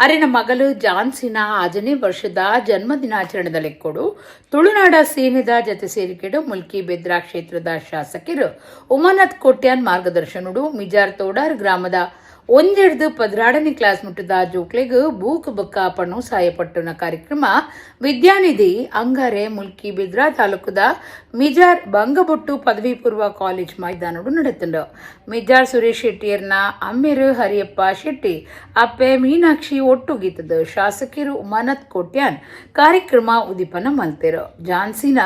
ಅರೆನ ಮಗಳು ಜಾನ್ಸಿನ 6ನೇ ವರ್ಷದ ಜನ್ಮದಿನಾಚರಣೆದಲ್ಲಿ ಕೊಡು ತುಳುನಾಡ ಸೇನೆದ ಜತೆ ಸೇರಿಕೆಡು ಮುಲ್ಕಿ ಬೆದ್ರಾ ಕ್ಷೇತ್ರದ ಶಾಸಕರು ಉಮಾನಾಥ್ ಕೋಟ್ಯಾನ್ ಮಾರ್ಗದರ್ಶನುಡು ಮಿಜಾರ್ ತೋಡಾರ್ ಗ್ರಾಮದ 1-12 ಕ್ಲಾಸ್ ಮುಟ್ಟದ ಜೋಕ್ಲೆಗ್ ಬೂಕ್ ಬಕ್ಕ ಪಣ್ಣು ಸಹಾಯಪಟ್ಟುನ ಕಾರ್ಯಕ್ರಮ ವಿದ್ಯಾನಿಧಿ ಅಂಗಾರೆ ಮುಲ್ಕಿ ಬಿದ್ರಾ ತಾಲೂಕದ ಮಿಜಾರ್ ಬಂಗಬೊಟ್ಟು ಪದವಿ ಪೂರ್ವ ಕಾಲೇಜ್ ಮೈದಾನಡು ನಡೆತಂಡು ಮಿಜಾರ್ ಸುರೇಶ್ ಶೆಟ್ಟಿಯರ್ನ ಅಮ್ಮೆರು ಹರಿಯಪ್ಪ ಶೆಟ್ಟಿ ಅಪ್ಪೆ ಮೀನಾಕ್ಷಿ ಒಟ್ಟುಗೀತದ ಶಾಸಕರು ಉಮಾನಾಥ್ ಕೋಟ್ಯಾನ್ ಕಾರ್ಯಕ್ರಮ ಉದಿಪನ ಮಲ್ತೆರು ಜಾನ್ಸಿನ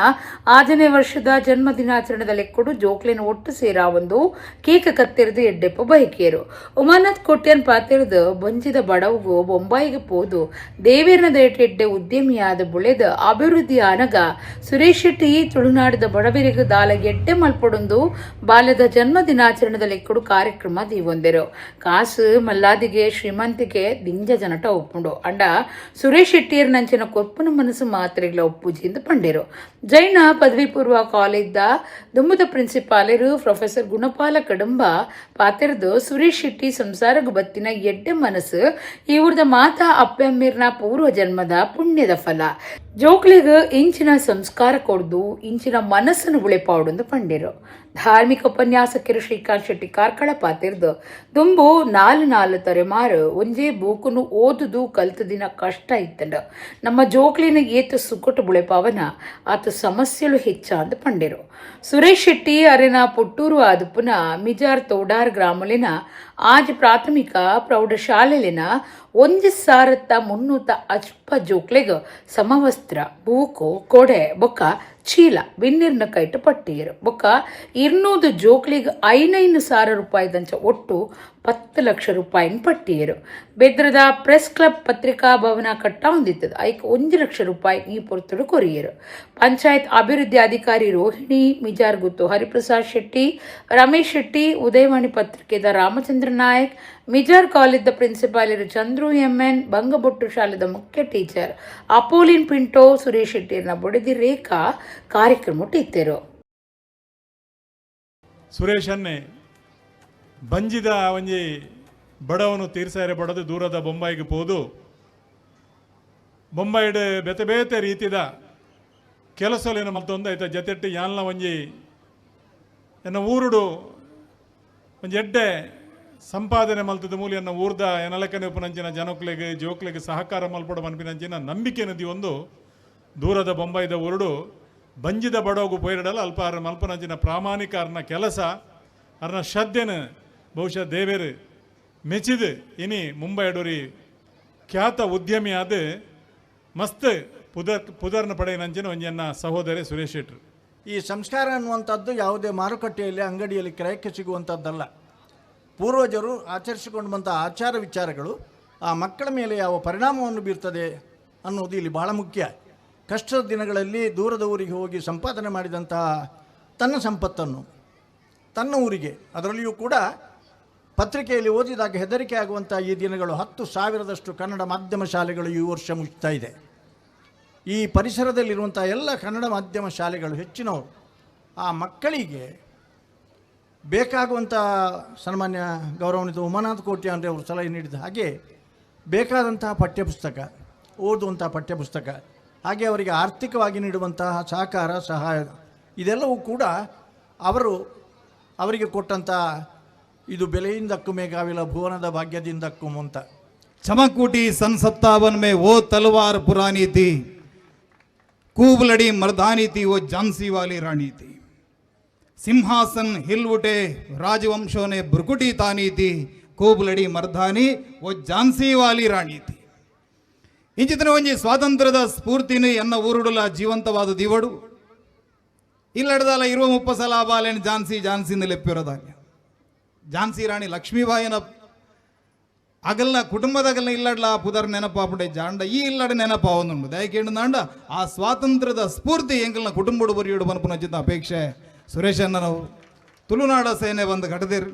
6ನೇ ವರ್ಷದ ಜನ್ಮದಿನಾಚರಣೆದಲ್ಲಿ ಕೊಡು ಜೋಕ್ಲೆನ ಒಟ್ಟು ಸೇರ ಒಂದು ಕೇಕ್ ಕತ್ತಿರದು ಎಡ್ಡೆಪ್ಪ ಬೈಕಿಯರು ಉಮಾನಾಥ್ ಕೋಟ್ಯಾನ್ ಪಾತಿರದು ಬಂಜಿದ ಬಡವುಗು ಬೊಂಬಾಯಿಗೆ ಪೋದು ದೇವೇರ್ನ ದೇಟೆಡ್ಡೆ ಉದ್ಯಮಿಯಾದ ಬುಳೆದ ಅಭಿವೃದ್ಧಿ ಆನಗ ಸುರೇಶ್ ಶೆಟ್ಟಿ ತುಳುನಾಡದ ಬಡವರಿಗೂ ದಾಲ ಎಡ್ಡೆ ಮಲ್ಪಡೊಂದು ಬಾಲ್ಯದ ಜನ್ಮದಿನಾಚರಣೆದಲ್ಲಿ ಕೊಡು ಕಾರ್ಯಕ್ರಮ ದೀವೊಂದೆರು ಕಾಸು ಮಲ್ಲಾದಿಗೆ ಶ್ರೀಮಂತಿಗೆ ದಿಂಜ ಜನಟ ಒಪ್ಪುಂಡು ಅಂಡ ಸುರೇಶ್ ಶೆಟ್ಟಿಯರ್ ನಂಚಿನ ಕೊರ್ಪುನ ಮನಸ್ಸು ಮಾತ್ರೆಗಳ ಒಪ್ಪುಜಿಂದು ಪಂಡೇರು ಜೈನ ಪದವಿ ಪೂರ್ವ ಕಾಲೇಜ್ದ ದುಂಬುದ ಪ್ರಿನ್ಸಿಪಾಲರು ಪ್ರೊಫೆಸರ್ ಗುಣಪಾಲ ಕಡಂಬ ಪಾತಿರದು ಸುರೇಶ್ ಶೆಟ್ಟಿ ಸಂಸಾರಗ ಬತ್ತಿನ ಎಡ್ಡೆ ಮನಸ್ಸು ಇವ್ರದ ಮಾತಾ ಅಪ್ಪೆಮ್ಮಿರ್ನ ಪೂರ್ವ ಜನ್ಮದ ಪುಣ್ಯದ ಫಲ ಜೋಕ್ಲಿಗ ಇಂಚಿನ ಸಂಸ್ಕಾರ ಕೊಡ್ದು ಇಂಚಿನ ಮನಸ್ಸನ್ನು ಉಳಿಪಾವುಡು ಪಂಡಿರು ಧಾರ್ಮಿಕ ಉಪನ್ಯಾಸಕರು ಶ್ರೀಕಾಂತ್ ಶೆಟ್ಟಿ ಕಾರ್ಕಳ ಪಾತಿರ್ದು ದುಂಬು 4 ತಲೆಮಾರು ಒಂಜೇ ಬೂಕುನು ಓದುದು ಕಲ್ತ ದಿನ ಕಷ್ಟ ಇತ್ತಂಡ ನಮ್ಮ ಜೋಕ್ಲಿನ ಏತು ಸುಕ್ಕಟ್ಟು ಬುಳೆಪಾವನ ಆತ ಸಮಸ್ಯೆಲು ಹೆಚ್ಚ ಅಂದ ಪಂಡಿರು ಸುರೇಶ್ ಶೆಟ್ಟಿ ಅರೆನ ಪುಟ್ಟೂರು ಆದುಪುನ ಮಿಜಾರ್ ತೋಡಾರ್ ಗ್ರಾಮಲಿನ ಆಜ್ ಪ್ರಾಥಮಿಕ ಪ್ರೌಢಶಾಲೆಲಿನ 1,300 ಅಚ್ಪ ಜೋಕ್ಲೆಗ್ ಸಮವಸ್ತ್ರ ಬೂಕು ಕೊಡೆ ಬೊಕ್ಕ ಚೀಲ ಬಿನ್ನಿರ್ನ ಕೈಟ್ ಪಟ್ಟಿಯರು ಬೊಕ್ಕ 200 ಜೋಕ್ಲಿಗ್ 5,000 ರೂಪಾಯಿದಂಚ ಒಟ್ಟು 10 ಲಕ್ಷ ರೂಪಾಯಿನ ಪಟ್ಟಿಯರು ಬೆದ್ರದ ಪ್ರೆಸ್ ಕ್ಲಬ್ ಪತ್ರಿಕಾ ಭವನ ಕಟ್ಟ ಹೊಂದಿತ್ತದು ಐಕ್ 1 ಲಕ್ಷ ರೂಪಾಯಿ ಈ ಪೊರ್ತುಡು ಕೊರಿಯರು ಪಂಚಾಯತ್ ಅಭಿವೃದ್ಧಿ ಅಧಿಕಾರಿ ರೋಹಿಣಿ ಮಿಜಾರ್ ಗುತ್ತು ಹರಿಪ್ರಸಾದ್ ಶೆಟ್ಟಿ ರಮೇಶ್ ಶೆಟ್ಟಿ ಉದಯವಾಣಿ ಪತ್ರಿಕೆದ ರಾಮಚಂದ್ರ ನಾಯಕ್ ಮಿಜಾರ್ ಕಾಲೇಜ್ದ ಪ್ರಿನ್ಸಿಪಾಲರು ಚಂದ್ರು ಎಂಎನ್ ಬಂಗಬೊಟ್ಟು ಶಾಲೆದ ಮುಖ್ಯ ಟೀಚರ್ ಅಪೋಲಿನ್ ಪಿಂಟೋ ಸುರೇಶ್ ಶೆಟ್ಟಿಯರ್ನ ಬೊಡೆದಿ ರೇಖಾ ಕಾರ್ಯಕ್ರಮ ಇತ್ತರು ಸುರೇಶನ್ನೇ ಬಂಜಿದ ಒಂಜಿ ಬಡವನು ತೀರ್ಸಾರೆ ಬಡದು ದೂರದ ಬೊಂಬಾಯಿಗೆ ಪೋದು ಬೊಂಬಾಯಿಡ್ ಬೇತೆ ಬೇತೆ ರೀತಿದ ಕೆಲಸಲೇನು ಮತ್ತೊಂದು ಆಯ್ತ ಜತೆಟ್ಟು ಯಾಲ್ನ ಒಂಜಿ ಎನ್ನ ಊರುಡು ಒಂಜಿ ಎಡ್ಡೆ ಸಂಪಾದನೆ ಮಲ್ತದ ಮೂಲ ಎನ್ನ ಊರ್ದ ಎನಲಕನೆ ಉಪನಂಚಿನ ಜನಕ್ಲೆಗೆ ಜೋಕ್ಲೆಗೆ ಸಹಕಾರ ಮಲ್ಪಡ ಮನ್ಪಿನಂಚಿನ ನಂಬಿಕೆ ನದಿ ಒಂದು ದೂರದ ಬೊಂಬಾಯಿದ ಊರುಡು ಬಂಜಿದ ಬಡೋಗು ಪೋಯಿರಡಲ್ಲ ಅಲ್ಪ ಅರ ಮಲ್ಪನಂಚಿನ ಪ್ರಾಮಾಣಿಕ ಅರ್ನ ಕೆಲಸ ಅರ್ನ ಶ್ರದ್ಧೆನ ಬಹುಶಃ ದೇವೇರು ಮೆಚ್ಚಿದು ಇನಿ ಮುಂಬೈಡೂರಿ ಖ್ಯಾತ ಉದ್ಯಮಿ ಆದ ಮಸ್ತ್ ಪುದರ್ನ ಪಡೆಯನಂಚಿನ ಒಂಜನ್ನ ಸಹೋದರಿ ಸುರೇಶ್ ಶೆಟ್ರು. ಈ ಸಂಸ್ಕಾರ ಅನ್ನುವಂಥದ್ದು ಯಾವುದೇ ಮಾರುಕಟ್ಟೆಯಲ್ಲಿ ಅಂಗಡಿಯಲ್ಲಿ ಕ್ರಯಕ್ಕೆ ಸಿಗುವಂಥದ್ದಲ್ಲ. ಪೂರ್ವಜರು ಆಚರಿಸಿಕೊಂಡು ಬಂಥ ಆಚಾರ ವಿಚಾರಗಳು ಆ ಮಕ್ಕಳ ಮೇಲೆ ಯಾವ ಪರಿಣಾಮವನ್ನು ಬೀರ್ತದೆ ಅನ್ನೋದು ಇಲ್ಲಿ ಬಹಳ ಮುಖ್ಯ. ಕಷ್ಟದ ದಿನಗಳಲ್ಲಿ ದೂರದ ಊರಿಗೆ ಹೋಗಿ ಸಂಪಾದನೆ ಮಾಡಿದಂತಹ ತನ್ನ ಸಂಪತ್ತನ್ನು ತನ್ನ ಊರಿಗೆ, ಅದರಲ್ಲಿಯೂ ಕೂಡ ಪತ್ರಿಕೆಯಲ್ಲಿ ಓದಿದಾಗ ಹೆದರಿಕೆ ಆಗುವಂಥ ಈ ದಿನಗಳು 10,000ದಷ್ಟು ಕನ್ನಡ ಮಾಧ್ಯಮ ಶಾಲೆಗಳು ಈ ವರ್ಷ ಮುಚ್ತಾ ಇದೆ. ಈ ಪರಿಸರದಲ್ಲಿರುವಂಥ ಎಲ್ಲ ಕನ್ನಡ ಮಾಧ್ಯಮ ಶಾಲೆಗಳು ಹೆಚ್ಚಿನವರು ಆ ಮಕ್ಕಳಿಗೆ ಬೇಕಾಗುವಂಥ ಸನ್ಮಾನ್ಯ ಗೌರವಾನ್ವಿತ ಉಮಾನಾಥ್ ಕೋಟ್ಯಾನ್ ಅವರು ಸಲಹೆ ನೀಡಿದ ಹಾಗೆ ಬೇಕಾದಂತಹ ಪಠ್ಯಪುಸ್ತಕ, ಓದುವಂಥ ಪಠ್ಯಪುಸ್ತಕ, ಹಾಗೆ ಅವರಿಗೆ ಆರ್ಥಿಕವಾಗಿ ನೀಡುವಂತಹ ಸಹಕಾರ ಸಹಾಯ, ಇದೆಲ್ಲವೂ ಕೂಡ ಅವರಿಗೆ ಕೊಟ್ಟಂಥ ಇದು ಬೆಲೆಯಿಂದಕ್ಕೂ ಮೇಗಾವಿಲ ಭುವನದ ಭಾಗ್ಯದಿಂದಕ್ಕೂ ಅಂತ. चमकूटी सन 57 में वो तलवार पुरानी थी, खूब लड़ी मर्दानी थी, वो झांसी वाली रानी थी. सिंहासन हिल उठे राजवंशों ने भ्रुकुटी तानी थी, खूब लड़ी मर्दानी वो झांसी वाली रानी थी. ಇಂಚಿತನ ಒಂಜಿ ಸ್ವಾತಂತ್ರ್ಯದ ಸ್ಫೂರ್ತಿನಿ ಎನ್ನ ಊರುಡುಲ ಜೀವಂತವಾದ ದಿವಡು ಇಲ್ಲಡದಲ್ಲ 20-30 ಸಲ ಬಾಲೆನ್ ಝಾನ್ಸಿ ಝಾನ್ಸಿಂದ ಲೆಪ್ಪಿರೋದಾಗ್ಯ. ಝಾನ್ಸಿ ರಾಣಿ ಲಕ್ಷ್ಮೀಬಾಯಿನ ಅಗಲ್ಲ ಕುಟುಂಬದಾಗಲ್ಲ ಇಲ್ಲಡ್ಲ ಪುದರ್ ನೆನಪಾಪುಡೆ ಜಾಂಡ ಈ ಇಲ್ಲಡ ನೆನಪಾವೊಂದುಂಡು ದಯಕೇಂಡು ನಾಂಡ ಆ ಸ್ವಾತಂತ್ರ್ಯದ ಸ್ಫೂರ್ತಿ ಎಂಕಲ್ನ ಕುಟುಂಬಡು ಬರಿಯುಡು ಬನ್ಪುನಚಿತ ಅಪೇಕ್ಷೆ ಸುರೇಶ್ ಅಣ್ಣನವು ತುಳುನಾಡ ಸೇನೆ ಬಂದು ಕಟ್ಟದಿರು.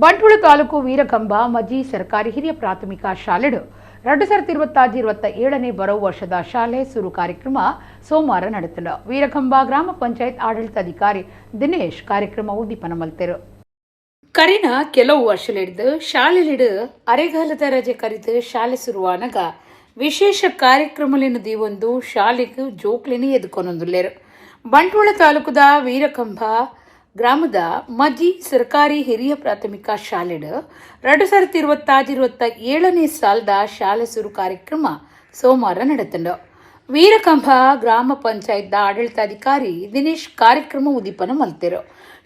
ಬಂಟ್ವಾಳ ತಾಲೂಕು ವೀರಕಂಬ ಮಜಿ ಸರ್ಕಾರಿ ಹಿರಿಯ ಪ್ರಾಥಮಿಕ ಶಾಲೆಡು 2026-27ನೇ ಬರೋ ವರ್ಷದ ಶಾಲೆ ಸುರು ಕಾರ್ಯಕ್ರಮ ಸೋಮವಾರ ನಡೆತಂಡು. ವೀರಕಂಬ ಗ್ರಾಮ ಪಂಚಾಯತ್ ಆಡಳಿತಾಧಿಕಾರಿ ದಿನೇಶ್ ಕಾರ್ಯಕ್ರಮ ಉದ್ದೀಪನ ಮಲ್ತೆರು. ಕರಿನ ಕೆಲವು ವರ್ಷಲಿಡ್ದು ಶಾಲೆಲಿಡು ಅರೆಗಾಲದ ರಜೆ ಕರಿತು ಶಾಲೆ ಶುರುವಾನಾಗ ವಿಶೇಷ ಕಾರ್ಯಕ್ರಮಲಿನ ದೀವೊಂದು ಶಾಲೆಗೆ ಜೋಕ್ಲಿನಿ ಎದ್ಕೊನೊಂದುಲ್ಲೇರು. ಬಂಟ್ವಾಳ ತಾಲೂಕದ ವೀರಕಂಬ ಗ್ರಾಮದ ಮಜಿ ಸರ್ಕಾರಿ ಹಿರಿಯ ಪ್ರಾಥಮಿಕ ಶಾಲೆಡು 2026-27ನೇ ಸಾಲದ ಶಾಲೆ ಶುರು ಕಾರ್ಯಕ್ರಮ ಸೋಮವಾರ ನಡೆತಂಡು. ವೀರಕಂಬ ಗ್ರಾಮ ಪಂಚಾಯತ್ ಆಡಳಿತಾಧಿಕಾರಿ ದಿನೇಶ್ ಕಾರ್ಯಕ್ರಮ ಉದ್ದೀಪನ ಮಲ್ತೆರು.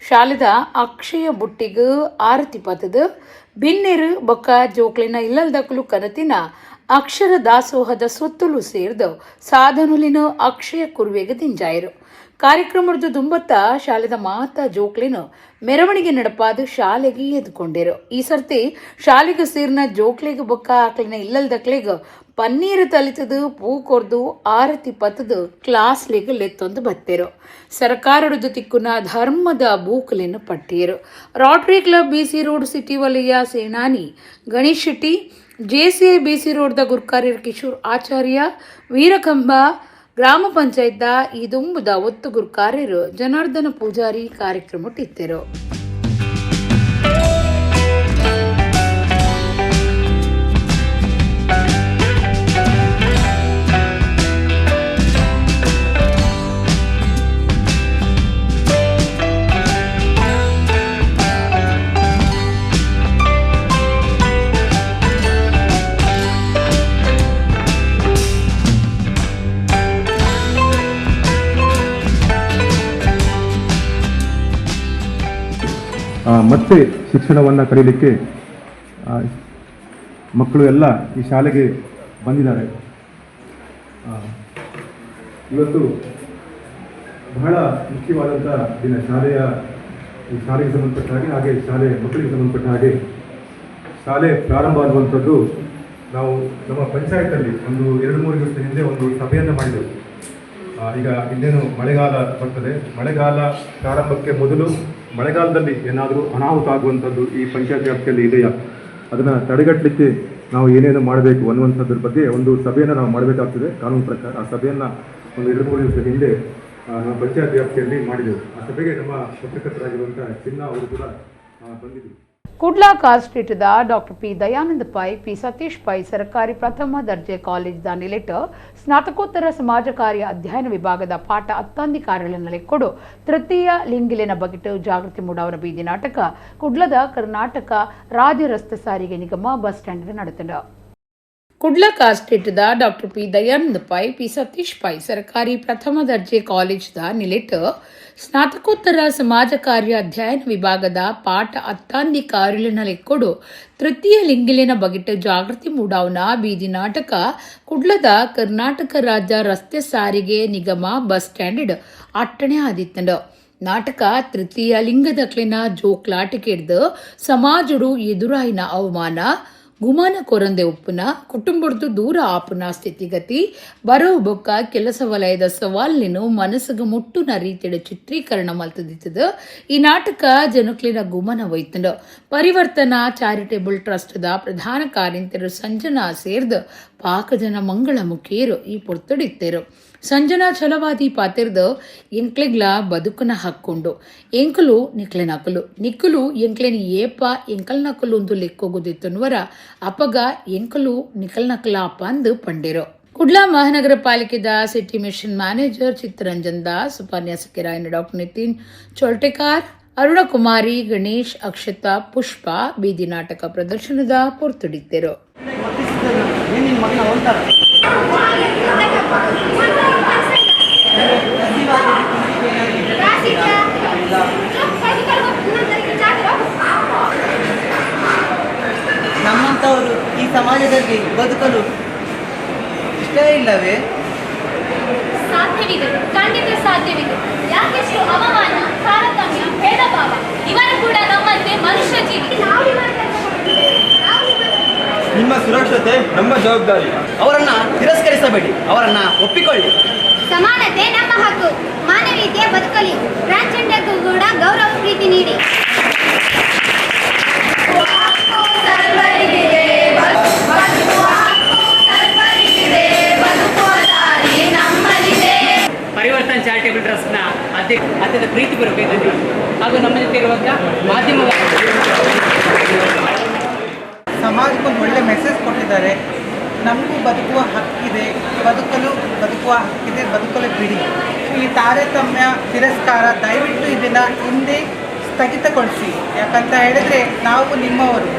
ಶಾಲೆದ ಅಕ್ಷಯ ಬುಟ್ಟಿಗೂ ಆರತಿ ಪತದು ಬಿನ್ನೆರು ಬೊಕ್ಕ ಜೋಕ್ಲಿನ ಇಲ್ಲಲ್ದಕ್ಕಲು ಕನತಿನ ಅಕ್ಷರ ದಾಸೋಹದ ಸ್ವತ್ತುಲು ಸೇರಿದು ಸಾಧನುಲಿನ ಅಕ್ಷಯ ಕುರುವೆಗೆ ದಿಂಜಾಯರು. ಕಾರ್ಯಕ್ರಮದ ದುಂಬತ್ತ ಶಾಲೆದ ಮಾತ ಜೋಕ್ಲಿನ ಮೆರವಣಿಗೆ ನಡಪಾದು ಶಾಲೆಗೆ ಎದ್ಕೊಂಡಿರು. ಈ ಸರ್ತಿ ಶಾಲೆಗೆ ಸೇರಿನ ಜೋಕ್ಲಿಗೆ ಬೊಕ್ಕ ಆಕ್ಲಿನ ಇಲ್ಲಲ್ದಕ್ಲಿಗೆ ಪನ್ನೀರು ತಲಿತದು ಪೂ ಕೊರ್ದು ಆರತಿ ಪತದು ಕ್ಲಾಸ್ಲಿಗೆ ಲೆತ್ತೊಂದು ಬತ್ತೇರು. ಸರ್ಕಾರದ ತಿಕ್ಕುನ ಧರ್ಮದ ಬೂಕಲಿನ ಪಟ್ಟಿಯರು. Rotary club BC road city ವಲಯ ಸೇನಾನಿ ಗಣೇಶ್ ಶೆಟ್ಟಿ, JCI BC ರೋಡ್ದ ಗುರ್ಕಾರ್ಯರ್ ಕಿಶೋರ್ ಆಚಾರ್ಯ, ವೀರಕಂಬ ಗ್ರಾಮ ಪಂಚಾಯತ್ದ ಈ ದುಂಬುದ ಒತ್ತು ಗುರ್ಕಾರ್ಯರು ಜನಾರ್ದನ ಪೂಜಾರಿ ಕಾರ್ಯಕ್ರಮ ಇತ್ತರು. ಮತ್ತೆ ಶಿಕ್ಷಣವನ್ನು ಕಲೀಲಿಕ್ಕೆ ಮಕ್ಕಳು ಎಲ್ಲ ಈ ಶಾಲೆಗೆ ಬಂದಿದ್ದಾರೆ. ಇವತ್ತು ಬಹಳ ಮುಖ್ಯವಾದಂಥ ದಿನ. ಈ ಶಾಲೆಗೆ ಸಂಬಂಧಪಟ್ಟ ಹಾಗೆ ಶಾಲೆ ಮಕ್ಕಳಿಗೆ ಸಂಬಂಧಪಟ್ಟ ಹಾಗೆ ಶಾಲೆ ಪ್ರಾರಂಭ ಆಗುವಂಥದ್ದು ನಾವು ನಮ್ಮ ಪಂಚಾಯತಲ್ಲಿ ಒಂದು 2-3 ದಿವಸದ ಹಿಂದೆ ಒಂದು ಸಭೆಯನ್ನು ಮಾಡಿದೆವು. ಈಗ ಇನ್ನೇನು ಮಳೆಗಾಲ ಬರ್ತದೆ. ಮಳೆಗಾಲ ಪ್ರಾರಂಭಕ್ಕೆ ಮೊದಲು ಮಳೆಗಾಲದಲ್ಲಿ ಏನಾದರೂ ಅನಾಹುತ ಆಗುವಂಥದ್ದು ಈ ಪಂಚಾಯತ್ ವ್ಯಾಪ್ತಿಯಲ್ಲಿ ಇದೆಯಾ, ಅದನ್ನು ತಡೆಗಟ್ಟಲಿಕ್ಕೆ ನಾವು ಏನೇನು ಮಾಡಬೇಕು ಅನ್ನುವಂಥದ್ರ ಬಗ್ಗೆ ಒಂದು ಸಭೆಯನ್ನು ನಾವು ಮಾಡಬೇಕಾಗ್ತದೆ ಕಾನೂನು ಪ್ರಕಾರ. ಆ ಸಭೆಯನ್ನು ಒಂದು 2-3 ದಿವಸದ ಹಿಂದೆ ನಮ್ಮ ಪಂಚಾಯತ್ ವ್ಯಾಪ್ತಿಯಲ್ಲಿ ಮಾಡಿದೆವು. ಆ ಸಭೆಗೆ ನಮ್ಮ ಪತ್ರಕರ್ತರಾಗಿರುವಂಥ ಚಿನ್ನ ಅವರು ಕೂಡ ಬಂದಿದ್ದರು. ಕುಡ್ಲಾ ಕಾಸ್ಟ್ರೀಟ್ದ doctor P Dayananda Pai, P Satish Pai ಸರ್ಕಾರಿ ಪ್ರಥಮ ದರ್ಜೆ ಕಾಲೇಜ್ದ ನಿಲೆಟ್ ಸ್ನಾತಕೋತ್ತರ ಸಮಾಜ ಕಾರ್ಯ ಅಧ್ಯಯನ ವಿಭಾಗದ ಪಾಠ ಅತ್ತಾಂದಿ ಕಾರ್ಯಾಲಯದಲ್ಲಿ ಕೊಡು ತೃತೀಯ ಲಿಂಗಿಲಿನ ಬಗೆಟ್ ಜಾಗೃತಿ ಮೂಡವರ ಬೀದಿ ನಾಟಕ ಕುಡ್ಲದ ಕರ್ನಾಟಕ ರಾಜ್ಯ ರಸ್ತೆ ಸಾರಿಗೆ ನಿಗಮ ಬಸ್ ಸ್ಟ್ಯಾಂಡ್ ನಡೆತಂಡ. ಕುಡ್ಲಾ ಕಾಸ್ಟ್ರೀಟ್ದ doctor P Dayananda Pai, P Satish Pai ಸರ್ಕಾರಿ ಪ್ರಥಮ ದರ್ಜೆ ಕಾಲೇಜ್ದ ನಿಲೆಟ್ ಸ್ನಾತಕೋತ್ತರ ಸಮಾಜ ಕಾರ್ಯ ಅಧ್ಯಯನ ವಿಭಾಗದ ಪಾಠ ಅತ್ತಾಂದಿ ಕಾರ್ಯಾಲಯದಲ್ಲಿ ಕೊಡು ತೃತೀಯ ಲಿಂಗಿಲಿನ ಬಗೆಟ್ ಜಾಗೃತಿ ಮೂಡಾವನ ಬೀದಿ ನಾಟಕ ಕುಡ್ಲದ ಕರ್ನಾಟಕ ರಾಜ್ಯ ರಸ್ತೆ ಸಾರಿಗೆ ನಿಗಮ ಬಸ್ ಸ್ಟ್ಯಾಂಡ್ ಅಟ್ಟಣೆ ಆದಿತ್ತಂಡ. ನಾಟಕ ತೃತೀಯ ಲಿಂಗದಕ್ಲಿನ ಜೋಕ್ಲಾಟಿಕೆಡ್ದು ಸಮಾಜಡು ಎದುರಾಯಿನ ಅವಮಾನ, ಗುಮಾನ ಕೊರಂದೆ ಉಪ್ಪುನ, ಕುಟುಂಬದ್ದು ದೂರ ಆಪುನ ಸ್ಥಿತಿಗತಿ, ಬರೋ ಬೊಕ್ಕ ಕೆಲಸ ವಲಯದ ಸವಾಲಿನ ಮನಸ್ಸಿಗೆ ಮುಟ್ಟುನ ರೀತಿಯ ಚಿತ್ರೀಕರಣ ಮಲ್ತದಿತ್ತದ. ಈ ನಾಟಕ ಜನಕ್ಲಿನ ಗುಮನ ಒಯ್ತಂಡ. ಪರಿವರ್ತನಾ ಚಾರಿಟೇಬಲ್ ಟ್ರಸ್ಟ್ದ ಪ್ರಧಾನ ಕಾರ್ಯಂತರು ಸಂಜನಾ ಸೇರ್ದು ಪಾಕಜನ ಮಂಗಳ ಮುಖಿಯರು ಈ ಪೊರ್ತಡಿತ್ತೇರು. ಸಂಜನಾ ಛಲವಾದಿ ಪಾತಿರ್ದು ಎಂಕ್ಲೆಗ್ಲ ಬದುಕನ ಹಾಕ್ಕೊಂಡು ಎಂಕಲು ನಿಕ್ಲೆ ನಕಲು ನಿಕ್ಕಲು ಎಂಕ್ಲೆನಿ ಏಪ ಎಂಕಲ್ ನಕಲು ಒಂದು ಲೆಕ್ಕೋಗುದಿತ್ತನ್ವರ ಅಪಗ ಎಂಕಲು ನಿಕಲ್ ನಕಲ ಅಪ್ಪ ಅಂದು ಪಂಡಿರು. ಕುಡ್ಲಾ ಮಹಾನಗರ ಪಾಲಿಕೆದ city mission manager Chittaranjan Das, ಉಪನ್ಯಾಸಕರಾಯನ ಡಾಕ್ಟರ್ ನಿತಿನ್ ಚೋಲ್ಟೆಕಾರ್, ಅರುಣಕುಮಾರಿ, ಗಣೇಶ್, ಅಕ್ಷತಾ, ಪುಷ್ಪ ಬೀದಿ ನಾಟಕ ಪ್ರದರ್ಶನದ ಪೊರ್ತುಡಿತ್ತರು. ನಮ್ಮಂಥವರು ಈ ಸಮಾಜದಲ್ಲಿ ಬದುಕಲು ಇಷ್ಟ ಇಲ್ಲವೇ? ಸಾಧ್ಯವಿದೆ, ಖಂಡಿತ ಸಾಧ್ಯವಿದೆ. ಯಾಕೆಷ್ಟು ಅವಮಾನ, ತಾರತಮ್ಯ, ಭೇದ ಭಾವ? ಇವರು ಕೂಡ ನಮ್ಮಂತೆ ಮನುಷ್ಯ ಜೀವಿ. ನಿಮ್ಮ ಸುರಕ್ಷತೆ ನಮ್ಮ ಜವಾಬ್ದಾರಿ. ಅವರನ್ನು ತಿರಸ್ಕರಿಸಬೇಡಿ, ಅವರನ್ನು ಒಪ್ಪಿಕೊಳ್ಳಿ. ಸಮಾನತೆ ನಮ್ಮ ಹಕ್ಕು. ಮಾನವೀಯತೆ ಬದುಕಲಿ. ಟ್ರಾನ್ಸ್ಜೆಂಡರ್ಗೂ ಕೂಡ ಗೌರವ ಪ್ರೀತಿ ನೀಡಿ. ಪರಿವರ್ತನ್ ಚಾರಿಟೇಬಲ್ ಟ್ರಸ್ಟ್ನ ಅತ್ಯಂತ ಪ್ರೀತಿಪೂರ್ವಕ ಹಾಗೂ ನಮ್ಮ ಜೊತೆ ಇರುವಂಥ ಮಾಧ್ಯಮ ಸಮಾಜಕ್ಕೊಂದು ಒಳ್ಳೆ ಮೆಸೇಜ್ ಕೊಟ್ಟಿದ್ದಾರೆ. ನಮಗೂ ಬದುಕುವ ಹಕ್ಕಿದೆ, ಬದುಕಲು ಬಿಡಿ. ಈ ತಾರತಮ್ಯ ತಿರಸ್ಕಾರ ದಯವಿಟ್ಟು ಇದನ್ನು ಹಿಂದೆ ಸ್ಥಗಿತಗೊಳಿಸಿ. ಯಾಕಂತ ಹೇಳಿದರೆ ನಾವು ನಿಮ್ಮವರು.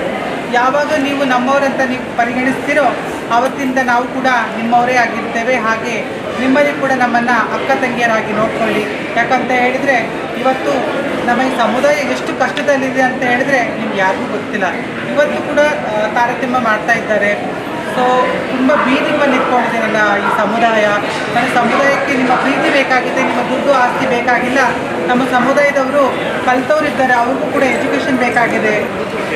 ಯಾವಾಗ ನೀವು ನಮ್ಮವರಂತ ನೀವು ಪರಿಗಣಿಸ್ತೀರೋ ಆವತ್ತಿಂದ ನಾವು ಕೂಡ ನಿಮ್ಮವರೇ ಆಗಿರ್ತೇವೆ. ಹಾಗೆ ನಿಮ್ಮಲ್ಲಿ ಕೂಡ ನಮ್ಮನ್ನು ಅಕ್ಕ ತಂಗಿಯರಾಗಿ ನೋಡ್ಕೊಳ್ಳಿ. ಯಾಕಂತ ಹೇಳಿದರೆ ಇವತ್ತು ನಮ್ಮ ಈ ಸಮುದಾಯ ಎಷ್ಟು ಕಷ್ಟದಲ್ಲಿದೆ ಅಂತ ಹೇಳಿದರೆ ನಿಮ್ಗೆ ಯಾರಿಗೂ ಗೊತ್ತಿಲ್ಲ. ಇವತ್ತು ಕೂಡ ತಾರತಮ್ಯ ಮಾಡ್ತಾ ಇದ್ದಾರೆ. ಸೊ ತುಂಬ ಬೀದಿಗೆ ಬಂದು ನಿಂತ್ಕೊಂಡಿದೆ ನನ್ನ ಈ ಸಮುದಾಯ. ನನ್ನ ಸಮುದಾಯಕ್ಕೆ ನಿಮ್ಮ ಪ್ರೀತಿ ಬೇಕಾಗಿದೆ, ನಿಮ್ಮ ದುಡ್ಡು ಆಸ್ತಿ ಬೇಕಾಗಿಲ್ಲ. ನಮ್ಮ ಸಮುದಾಯದವರು ಕಲಿತವರಿದ್ದಾರೆ, ಅವ್ರಿಗೂ ಕೂಡ ಎಜುಕೇಷನ್ ಬೇಕಾಗಿದೆ.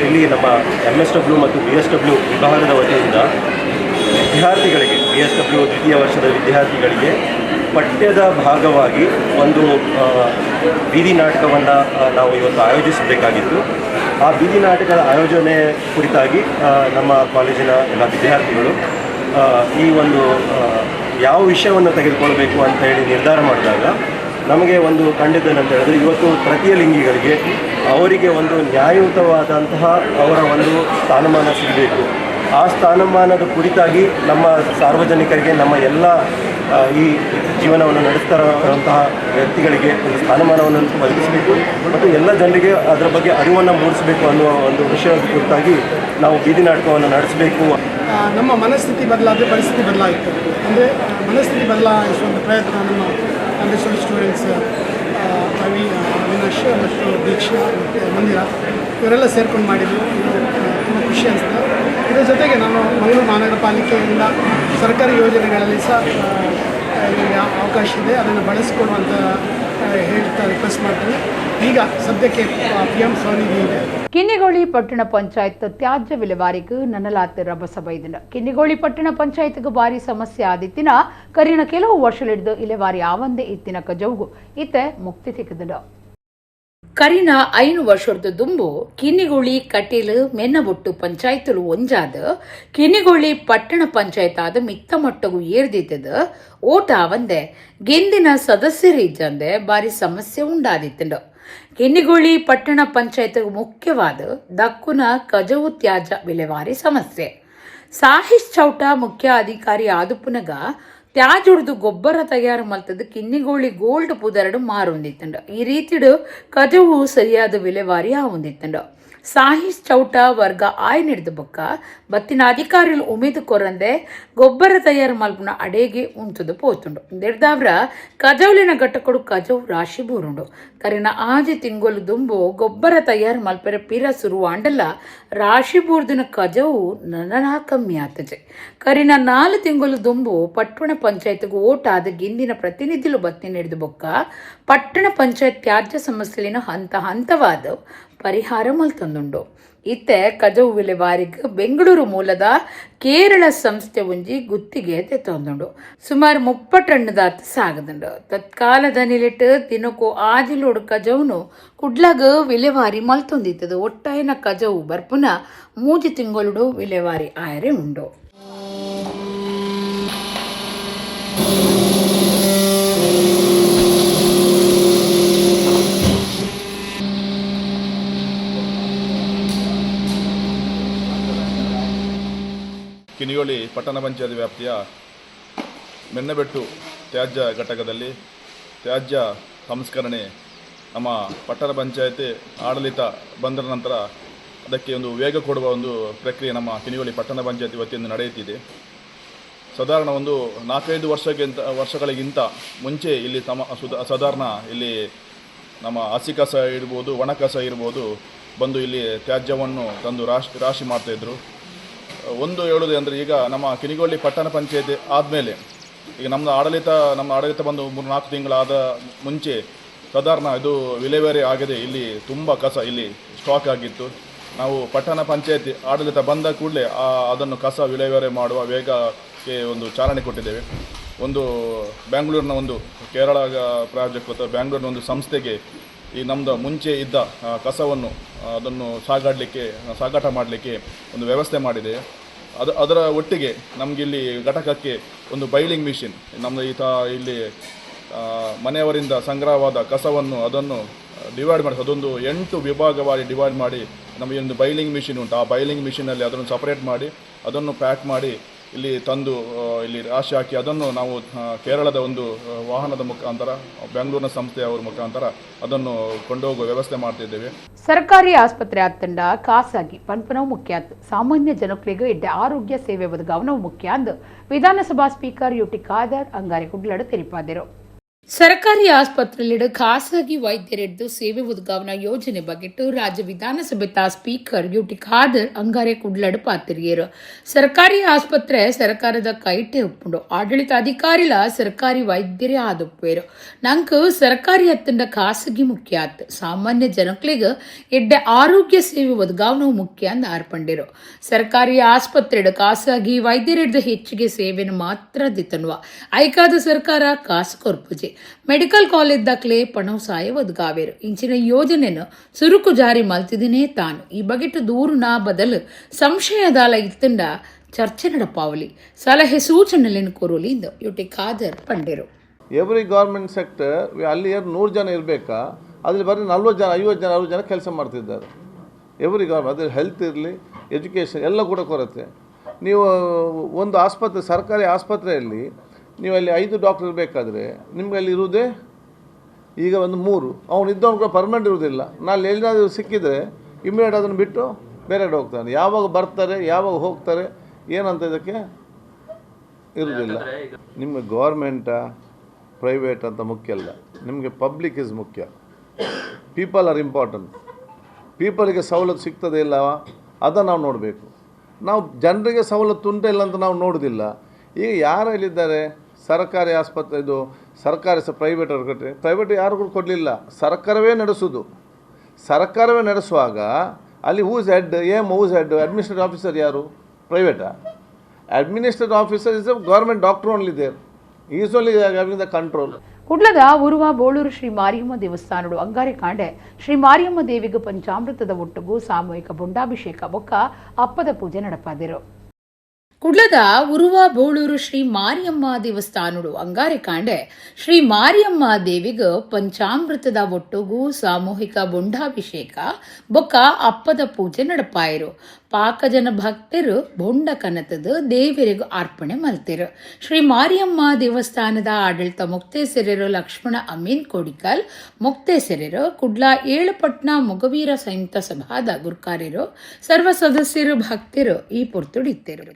ಇಲ್ಲಿ ನಮ್ಮ MSW ಮತ್ತು BSW ವಿಭಾಗದ ವತಿಯಿಂದ ವಿದ್ಯಾರ್ಥಿಗಳಿಗೆ BSW ದ್ವಿತೀಯ ವರ್ಷದ ವಿದ್ಯಾರ್ಥಿಗಳಿಗೆ ಪಠ್ಯದ ಭಾಗವಾಗಿ ಒಂದು ಬೀದಿ ನಾಟಕವನ್ನು ನಾವು ಇವತ್ತು ಆಯೋಜಿಸಬೇಕಾಗಿತ್ತು. ಆ ಬೀದಿ ನಾಟಕದ ಆಯೋಜನೆ ಕುರಿತಾಗಿ ನಮ್ಮ ಕಾಲೇಜಿನ ಎಲ್ಲ ವಿದ್ಯಾರ್ಥಿಗಳು ಈ ಒಂದು ಯಾವ ವಿಷಯವನ್ನು ತೆಗೆದುಕೊಳ್ಬೇಕು ಅಂತ ಹೇಳಿ ನಿರ್ಧಾರ ಮಾಡಿದಾಗ ನಮಗೆ ಒಂದು ಕಂಡಿದ್ದೇನಂತ ಹೇಳಿದ್ರೆ, ಇವತ್ತು ತೃತೀಯ ಲಿಂಗಿಗಳಿಗೆ ಅವರಿಗೆ ಒಂದು ನ್ಯಾಯಯುತವಾದಂತಹ ಅವರ ಒಂದು ಸ್ಥಾನಮಾನ ಸಿಗಬೇಕು. ಆ ಸ್ಥಾನಮಾನದ ಕುರಿತಾಗಿ ನಮ್ಮ ಸಾರ್ವಜನಿಕರಿಗೆ, ನಮ್ಮ ಎಲ್ಲ ಈ ಜೀವನವನ್ನು ನಡೆಸ್ತಾ ಇರುವಂತಹ ವ್ಯಕ್ತಿಗಳಿಗೆ ಒಂದು ಸ್ಥಾನಮಾನವನ್ನು ಒದಗಿಸಬೇಕು ಮತ್ತು ಎಲ್ಲ ಜನರಿಗೆ ಅದರ ಬಗ್ಗೆ ಅರಿವನ್ನು ಮೂಡಿಸಬೇಕು ಅನ್ನುವ ಒಂದು ವಿಷಯದ ಕುರಿತಾಗಿ ನಾವು ಬೀದಿ ನಾಟಕವನ್ನು ನಡೆಸಬೇಕು. ನಮ್ಮ ಮನಸ್ಥಿತಿ ಬದಲಾದರೆ ಪರಿಸ್ಥಿತಿ ಬದಲಾಯಿತು. ಅಂದರೆ ಮನಸ್ಥಿತಿ ಬದಲಾಯಿಸುವ ಒಂದು ಪ್ರಯತ್ನ ನಮ್ಮ ಕಾಂಗ್ರೆಸ್ ಸ್ಟೂಡೆಂಟ್ಸ್ ಅವಿನಾಶ್ ಮತ್ತು ದೀಕ್ಷಾ ಮತ್ತು ಮಂದಿರ ಇವರೆಲ್ಲ ಸೇರ್ಕೊಂಡು ಮಾಡಿದ್ರು. ತುಂಬ ಖುಷಿ ಅನಿಸ್ತದೆ. ಇದರ ಜೊತೆಗೆ ನಾನು ಮಂಗಳೂರು ಮಹಾನಗರ ಪಾಲಿಕೆಯಿಂದ ಸರ್ಕಾರಿ ಯೋಜನೆಗಳಲ್ಲಿ ಸಹ ಅವಕಾಶ ಇದೆ, ಅದನ್ನು ಬಳಸಿಕೊಡುವಂತ ಹೇಳ್ತಾ ರಿಕ್ವೆಸ್ಟ್ ಮಾಡ್ತೇನೆ. ಈಗ ಸದ್ಯಕ್ಕೆ PM ಸ್ವನಿಧಿ ಇದೆ. ಕಿನ್ನಿಗೋಳಿ ಪಟ್ಟಣ ಪಂಚಾಯತ್ ತ್ಯಾಜ್ಯ ವಿಲೇವಾರಿಗೆ ನನ್ನಲಾತ ರಭಸಬೈದಿನ ಕಿನ್ನಿಗೋಳಿ ಪಟ್ಟಣ ಪಂಚಾಯತ್ಗೆ ಭಾರಿ ಸಮಸ್ಯೆ ಆದಿತ್ತಿನ ಕರಿನ ಕೆಲವು ವರ್ಷಲಿಡ್ದು ಇಲೆವಾರಿ ಆವಂದೆ ಇತ್ತಿನ ಕಜೌಗು ಇತ್ತೆ ಮುಕ್ತಿ ತೆಗೆದಿನ ಕರಿನ 5 ವರ್ಷದ ದುಂಬು ಕಿನ್ನಿಗೋಳಿ ಕಟೀಲು ಮೆನ್ನಬೊಟ್ಟು ಪಂಚಾಯತ್ಲು ಒಂಜಾದ ಕಿನ್ನಿಗೋಳಿ ಪಟ್ಟಣ ಪಂಚಾಯತ್ ಆದ ಮಿತ್ತ ಮಟ್ಟಗೂ ಏರ್ದಿತ್ತದ ಓಟ ಆವಂದೆ ಗೆಂದಿನ ಸದಸ್ಯರಿದ್ದಂದೆ ಭಾರಿ ಸಮಸ್ಯೆ ಉಂಡಾದಿತ್ತಂಡು. ಕಿನ್ನಿಗೋಳಿ ಪಟ್ಟಣ ಪಂಚಾಯತ್ ಮುಖ್ಯವಾದ ದಕ್ಕುನ ಕಜವು ತ್ಯಾಜ್ಯ ವಿಲೇವಾರಿ ಸಮಸ್ಯೆ. ಸಾಹಿಶ್ ಚೌಟ ಮುಖ್ಯ ಅಧಿಕಾರಿ ಆದುಪುನಗ ತ್ಯಾಜ್ಯಡ್ದು ಗೊಬ್ಬರ ತಯಾರು ಮಲ್ತದ ಕಿನ್ನಿಗೋಳಿ ಗೋಲ್ಡ್ ಪುದರಡು ಮಾರೊಂದಿತ್ತಂಡು. ಈ ರೀತಿಡು ಕಜವು ಸರಿಯಾದ ವಿಲೇವಾರಿ ಆವೊಂದಿತ್ತಂಡು. ಸಾಹಿಶ್ ಚೌಟ ವರ್ಗ ಆಯ್ನಿಡ್ದ ಬೊಕ್ಕ ಬತ್ತಿನ ಅಧಿಕಾರಿಗಳು ಉಮೇದು ಕೊರಂದೆ ಗೊಬ್ಬರ ತಯಾರು ಮಲ್ಪುನ ಅಡೆಗೆ ಉಂಟುದು ಪೋತುಂಡು. ನಿರ್ದಾವ್ರ ಕಜೌಲಿನ ಘಟಕಡು ಕಜವು ರಾಶಿ ಬೂರುಂಡು. ಕರಿನ ಆಜಿ ತಿಂಗೊಲು ದುಂಬು ಗೊಬ್ಬರ ತಯಾರು ಮಲ್ಪರ ಪಿರ ಸುರುವಾಂಡಲ್ಲ ರಾಶಿ ಬೂರ್ದಿನ ಕಜವು ನನನಾ ಕಮ್ಮಿ ಆತಜೆ. ಕರಿನ 4 ತಿಂಗಳು ದುಂಬು ಪಟ್ಟಣ ಪಂಚಾಯತ್ಗೂ ಓಟ್ ಆದ ಗಿಂದಿನ ಪ್ರತಿನಿಧಿಗಳು ಬತ್ತಿ ನಡೆದು ಬೊಕ್ಕ ಪಟ್ಟಣ ಪಂಚಾಯತ್ ತ್ಯಾಜ್ಯ ಸಮಸ್ಯೆಲಿನ ಹಂತವಾದ ಪರಿಹಾರ ಮಲ್ತಂದುಂಡು. ಇತ್ತೆ ಕಜವು ವಿಲೇವಾರಿಗೆ ಬೆಂಗಳೂರು ಮೂಲದ ಕೇರಳ ಸಂಸ್ಥೆ ಒಂಜಿ ಗುತ್ತಿಗೆ ತೆತ್ತೊಂದುಂಡು. ಸುಮಾರು 30 ಟನ್ನದಾತ ಸಾಗದುಂಡು. ತತ್ಕಾಲದನಿಲಿಟ್ಟು ದಿನಕ್ಕೂ ಆಜಿಲೋಡು ಕಜವುನು ಕುಡ್ಲಾಗ ವಿಲೇವಾರಿ ಮಲ್ತೊಂದಿತ್ತದು. ಒಟ್ಟಾಯಿನ ಕಜವು ಬರ್ಪುನ 3 ತಿಂಗಳು ವಿಲೇವಾರಿ ಆಯರೆ ಉಂಡು. ಕಿನ್ನಿಗೋಳಿ ಪಟ್ಟಣ ಪಂಚಾಯತ್ ವ್ಯಾಪ್ತಿಯ ಮೆನ್ನಬೆಟ್ಟು ತ್ಯಾಜ್ಯ ಘಟಕದಲ್ಲಿ ತ್ಯಾಜ್ಯ ಸಂಸ್ಕರಣೆ ನಮ್ಮ ಪಟ್ಟಣ ಪಂಚಾಯತಿ ಆಡಳಿತ ಬಂದ ನಂತರ ಅದಕ್ಕೆ ಒಂದು ವೇಗ ಕೊಡುವ ಒಂದು ಪ್ರಕ್ರಿಯೆ ನಮ್ಮ ಕಿನ್ನಿಗೋಳಿ ಪಟ್ಟಣ ಪಂಚಾಯತಿ ವತಿಯಿಂದ ನಡೆಯುತ್ತಿದೆ. ಸಾಧಾರಣ ಒಂದು 4-5 ವರ್ಷಗಳಿಗಿಂತ ಮುಂಚೆ ಇಲ್ಲಿ ಸಾಧಾರಣ ಇಲ್ಲಿ ನಮ್ಮ ಹಸಿ ಕಸ ಇರ್ಬೋದು, ಒಣ ಕಸ ಇರ್ಬೋದು ಬಂದು ಇಲ್ಲಿ ತ್ಯಾಜ್ಯವನ್ನು ತಂದು ರಾಶಿ ಮಾಡ್ತಾಯಿದ್ರು. ಒಂದು ಹೇಳೋದು ಅಂದರೆ ಈಗ ನಮ್ಮ ಕಿನ್ನಿಗೋಳಿ ಪಟ್ಟಣ ಪಂಚಾಯತಿ ಆದಮೇಲೆ ಈಗ ನಮ್ಮ ಆಡಳಿತ ಬಂದು 3-4 ತಿಂಗಳಾದ ಮುಂಚೆ ಸಾಧಾರಣ ಇದು ವಿಲೇವಾರಿ ಆಗದೆ ಇಲ್ಲಿ ತುಂಬ ಕಸ ಇಲ್ಲಿ ಸ್ಟಾಕ್ ಆಗಿತ್ತು. ನಾವು ಪಟ್ಟಣ ಪಂಚಾಯತಿ ಆಡಳಿತ ಬಂದ ಕೂಡಲೇ ಅದನ್ನು ಕಸ ವಿಲೇವಾರಿ ಮಾಡುವ ವೇಗಕ್ಕೆ ಒಂದು ಚಾಲನೆ ಕೊಟ್ಟಿದ್ದೇವೆ. ಒಂದು ಬ್ಯಾಂಗ್ಳೂರಿನ ಒಂದು ಕೇರಳ ಪ್ರಾಜೆಕ್ಟ್ ಅಥವಾ ಬ್ಯಾಂಗ್ಳೂರಿನ ಒಂದು ಸಂಸ್ಥೆಗೆ ಈ ನಮ್ಮದು ಮುಂಚೆ ಇದ್ದ ಕಸವನ್ನು ಅದನ್ನು ಸಾಗಾಟ ಮಾಡಲಿಕ್ಕೆ ಒಂದು ವ್ಯವಸ್ಥೆ ಮಾಡಿದೆ. ಅದರ ಒಟ್ಟಿಗೆ ನಮಗಿಲ್ಲಿ ಘಟಕಕ್ಕೆ ಒಂದು ಬೈಲಿಂಗ್ ಮಿಷಿನ್, ನಮ್ಮದು ಇಲ್ಲಿ ಮನೆಯವರಿಂದ ಸಂಗ್ರಹವಾದ ಕಸವನ್ನು ಅದನ್ನು ಡಿವೈಡ್ ಮಾಡಿ, ಅದೊಂದು 8 ವಿಭಾಗವಾಗಿ ಡಿವೈಡ್ ಮಾಡಿ ನಮಗೆ ಒಂದು ಬೈಲಿಂಗ್ ಮಿಷಿನ್ ಉಂಟು. ಆ ಬೈಲಿಂಗ್ ಮಿಷಿನಲ್ಲಿ ಅದನ್ನು ಸಪರೇಟ್ ಮಾಡಿ ಅದನ್ನು ಪ್ಯಾಕ್ ಮಾಡಿ ಇಲ್ಲಿ ತಂದು ಇಲ್ಲಿ ರಾಶಿ ಹಾಕಿ ಅದನ್ನು ನಾವು ಕೇರಳದ ಒಂದು ವಾಹನದ ಮುಖಾಂತರ ಬೆಂಗಳೂರಿನ ಸಂಸ್ಥೆಯವರ ಮುಖಾಂತರ ಅದನ್ನು ಕೊಂಡೋಗುವ ವ್ಯವಸ್ಥೆ ಮಾಡ್ತಿದ್ದೇವೆ. ಸರ್ಕಾರಿ ಆಸ್ಪತ್ರೆ ಆತಂಡ ಖಾಸಗಿ ಪನ್ಪನವು ಮುಖ್ಯ ಸಾಮಾನ್ಯ ಜನಕ್ಕಳಿಗೆ ಇಡ್ಡೆ ಆರೋಗ್ಯ ಸೇವೆ ಒದಗಾವನವು ಮುಖ್ಯ ಅಂದು ವಿಧಾನಸಭಾ ಸ್ಪೀಕರ್ ಯುಟಿ ಖಾದರ್ ಅಂಗಾರಿ ಕುಡ್ಲಡು ತಿಳಿಪಾದರು. ಸರ್ಕಾರಿ ಆಸ್ಪತ್ರೆಯಲ್ಲಿ ಖಾಸಗಿ ವೈದ್ಯರಿದ್ದು ಸೇವೆ ಒದಗಾವನ ಯೋಜನೆ ಬಗೆಟ್ಟು ರಾಜ್ಯ ವಿಧಾನಸಭೆ ಸ್ಪೀಕರ್ ಯುಟಿ ಖಾದರ್ ಅಂಗಾರೆ ಕುಡ್ಲಡು ಪಾತಿರಿಯರು. ಸರ್ಕಾರಿ ಆಸ್ಪತ್ರೆ ಸರ್ಕಾರದ ಕೈಟೆ ಉಪ್ಪುಂಡು ಆಡಳಿತ ಅಧಿಕಾರಿಲ ಸರ್ಕಾರಿ ವೈದ್ಯರೇ ಆದೊಪ್ಪೇರು. ನಂಗೆ ಸರ್ಕಾರಿ ಹತ್ತಂಡ ಖಾಸಗಿ ಮುಖ್ಯ ಆತ್ ಸಾಮಾನ್ಯ ಜನಕ್ಳಿಗೆ ಎಡ್ಡೆ ಆರೋಗ್ಯ ಸೇವೆ ಒದಗಾವನವು ಮುಖ್ಯ ಅಂದ ಆರ್ಪಂಡಿರು. ಸರ್ಕಾರಿ ಆಸ್ಪತ್ರೆಡ್ ಖಾಸಗಿ ವೈದ್ಯರಿಡ್ದು ಹೆಚ್ಚಿಗೆ ಸೇವೆಯನ್ನು ಮಾತ್ರ ದಿತನ್ವ ಐಕಾದ ಸರ್ಕಾರ ಕಾಸು ಕೊರ್ಪುಜೆ ಮೆಡಿಕಲ್ ಕಾಲೇಜ್ ದಾಖಲೆ ಪಣವು ಸಹಾಯ ಒದಗಾವೇರು. ಇಂಚಿನ ಯೋಜನೆಯನ್ನು ಸುರುಕು ಜಾರಿ ಮಲ್ತಿದಿನೇ ತಾನು ಈ ಬಗೆಟ್ಟು ದೂರುನ ಬದಲು ಸಂಶಯದಾಲ ಇತ್ತಂಡ ಚರ್ಚೆ ನಡಪಾವಲಿ ಸಲಹೆ ಸೂಚನೆಯನ್ನು ಕೋರಲಿ ಎಂದು ಯುಟಿ ಖಾದರ್ ಪಂಡಿರು. ಎವ್ರಿ ಗೌರ್ಮೆಂಟ್ ಸೆಕ್ಟರ್ ಅಲ್ಲಿ 100 ಜನ ಇರಬೇಕಾ, ಅದ್ರಲ್ಲಿ ಬರೀ 40 ಜನ 50 ಜನ 60 ಜನ ಕೆಲಸ ಮಾಡ್ತಿದ್ದಾರೆ. ಎವ್ರಿ ಗೌರ್ಮೆಂಟ್ ಅದ್ರಲ್ಲಿ ಹೆಲ್ತ್ ಇರಲಿ ಎಜುಕೇಷನ್ ಎಲ್ಲ ಕೂಡ ಕೊರತೆ. ನೀವು ಒಂದು ಆಸ್ಪತ್ರೆ ಸರ್ಕಾರಿ ಆಸ್ಪತ್ರೆಯಲ್ಲಿ ನೀವು ಅಲ್ಲಿ 5 ಡಾಕ್ಟರ್ ಇರಬೇಕಾದ್ರೆ ನಿಮ್ಗೆ ಅಲ್ಲಿ ಇರುವುದೇ ಈಗ ಒಂದು 3. ಅವನು ಇದ್ದವನು ಕೂಡ ಪರ್ಮನೆಂಟ್ ಇರುವುದಿಲ್ಲ. ನಾಳೆ ಎಲ್ಲಾದರೂ ಸಿಕ್ಕಿದರೆ ಇಮಿಡಿಯೇಟ್ ಅದನ್ನು ಬಿಟ್ಟು ಬೇರೆ ಕಡೆ ಹೋಗ್ತಾನೆ. ಯಾವಾಗ ಬರ್ತಾರೆ ಯಾವಾಗ ಹೋಗ್ತಾರೆ ಏನಂತ ಇದಕ್ಕೆ ಇರುವುದಿಲ್ಲ. ನಿಮಗೆ ಗೌರ್ಮೆಂಟಾ ಪ್ರೈವೇಟ್ ಅಂತ ಮುಖ್ಯ ಅಲ್ಲ, ನಿಮಗೆ ಪಬ್ಲಿಕ್ ಇಸ್ ಮುಖ್ಯ. People are important. ಪೀಪಲ್ಗೆ ಸವಲತ್ತು ಸಿಗ್ತದೆ ಇಲ್ಲವ ಅದನ್ನು ನಾವು ನೋಡಬೇಕು. ನಾವು ಜನರಿಗೆ ಸವಲತ್ತು ಉಂಟ ಇಲ್ಲ ಅಂತ ನಾವು ನೋಡೋದಿಲ್ಲ. ಈಗ ಯಾರಲ್ಲಿದ್ದಾರೆ ಸರ್ಕಾರಿ ಆಸ್ಪತ್ರೆ ಇದು ಸರ್ಕಾರಿ ಪ್ರೈವೇಟ್ ಅವ್ರು ಕಟ್ಟರೆ ಪ್ರೈವೇಟ್ ಯಾರು ಕೂಡ ಕೊಡಲಿಲ್ಲ, ಸರ್ಕಾರವೇ ನಡೆಸೋದು. ಸರ್ಕಾರವೇ ನಡೆಸುವಾಗ ಅಲ್ಲಿ who's head who's head administrative officer ಯಾರು? ಪ್ರೈವೇಟಾ? Administrative officer is a government doctor only there, is only having the control. ಕುಡ್ಲದ ಉರುವ ಬೋಳೂರು ಶ್ರೀ ಮಾರಿಯಮ್ಮ ದೇವಸ್ಥಾನಡು ಅಂಗಾರೆ ಕಾಂಡೆ ಶ್ರೀ ಮಾರಿಯಮ್ಮ ದೇವಿಗೆ ಪಂಚಾಮೃತದ ಒಟ್ಟುಗೂ ಸಾಮೂಹಿಕ ಬೊಂಡಾಭಿಷೇಕ ಬೊಕ್ಕ ಅಪ್ಪದ ಪೂಜೆ ನಡಪಾದಿರು. ಕುಡ್ಲದ ಉರುವ ಬೋಳೂರು ಶ್ರೀ ಮಾರಿಯಮ್ಮ ದೇವಸ್ಥಾನಡು ಅಂಗಾರೆ ಕಾಂಡೆ ಶ್ರೀ ಮಾರಿಯಮ್ಮ ದೇವಿಗೆ ಪಂಚಾಮೃತದ ಒಟ್ಟುಗೂ ಸಾಮೂಹಿಕ ಬೊಂಡಾಭಿಷೇಕ ಬೊಕ್ಕ ಅಪ್ಪದ ಪೂಜೆ ನಡಪಾಯಿರು. ಪಾಕಜನ ಭಕ್ತರು ಬೊಂಡ ಕನತದ ದೇವರಿಗೂ ಅರ್ಪಣೆ ಮಲ್ತಿರು. ಶ್ರೀ ಮಾರಿಯಮ್ಮ ದೇವಸ್ಥಾನದ ಆಡಳಿತ ಮುಕ್ತೇಸರರು ಲಕ್ಷ್ಮಣ ಅಮೀನ್ ಕೋಡಿಕಲ್ ಮುಕ್ತೇಸರರು ಕುಡ್ಲ 7 ಪಟ್ನ ಮೊಗವೀರ ಸಂಯುಕ್ತ ಸಭಾದ ಗುರುಕಾರ್ಯರು ಸರ್ವ ಸದಸ್ಯರು ಭಕ್ತರು ಈ ಪೊರ್ತುಡಿತ್ತರು.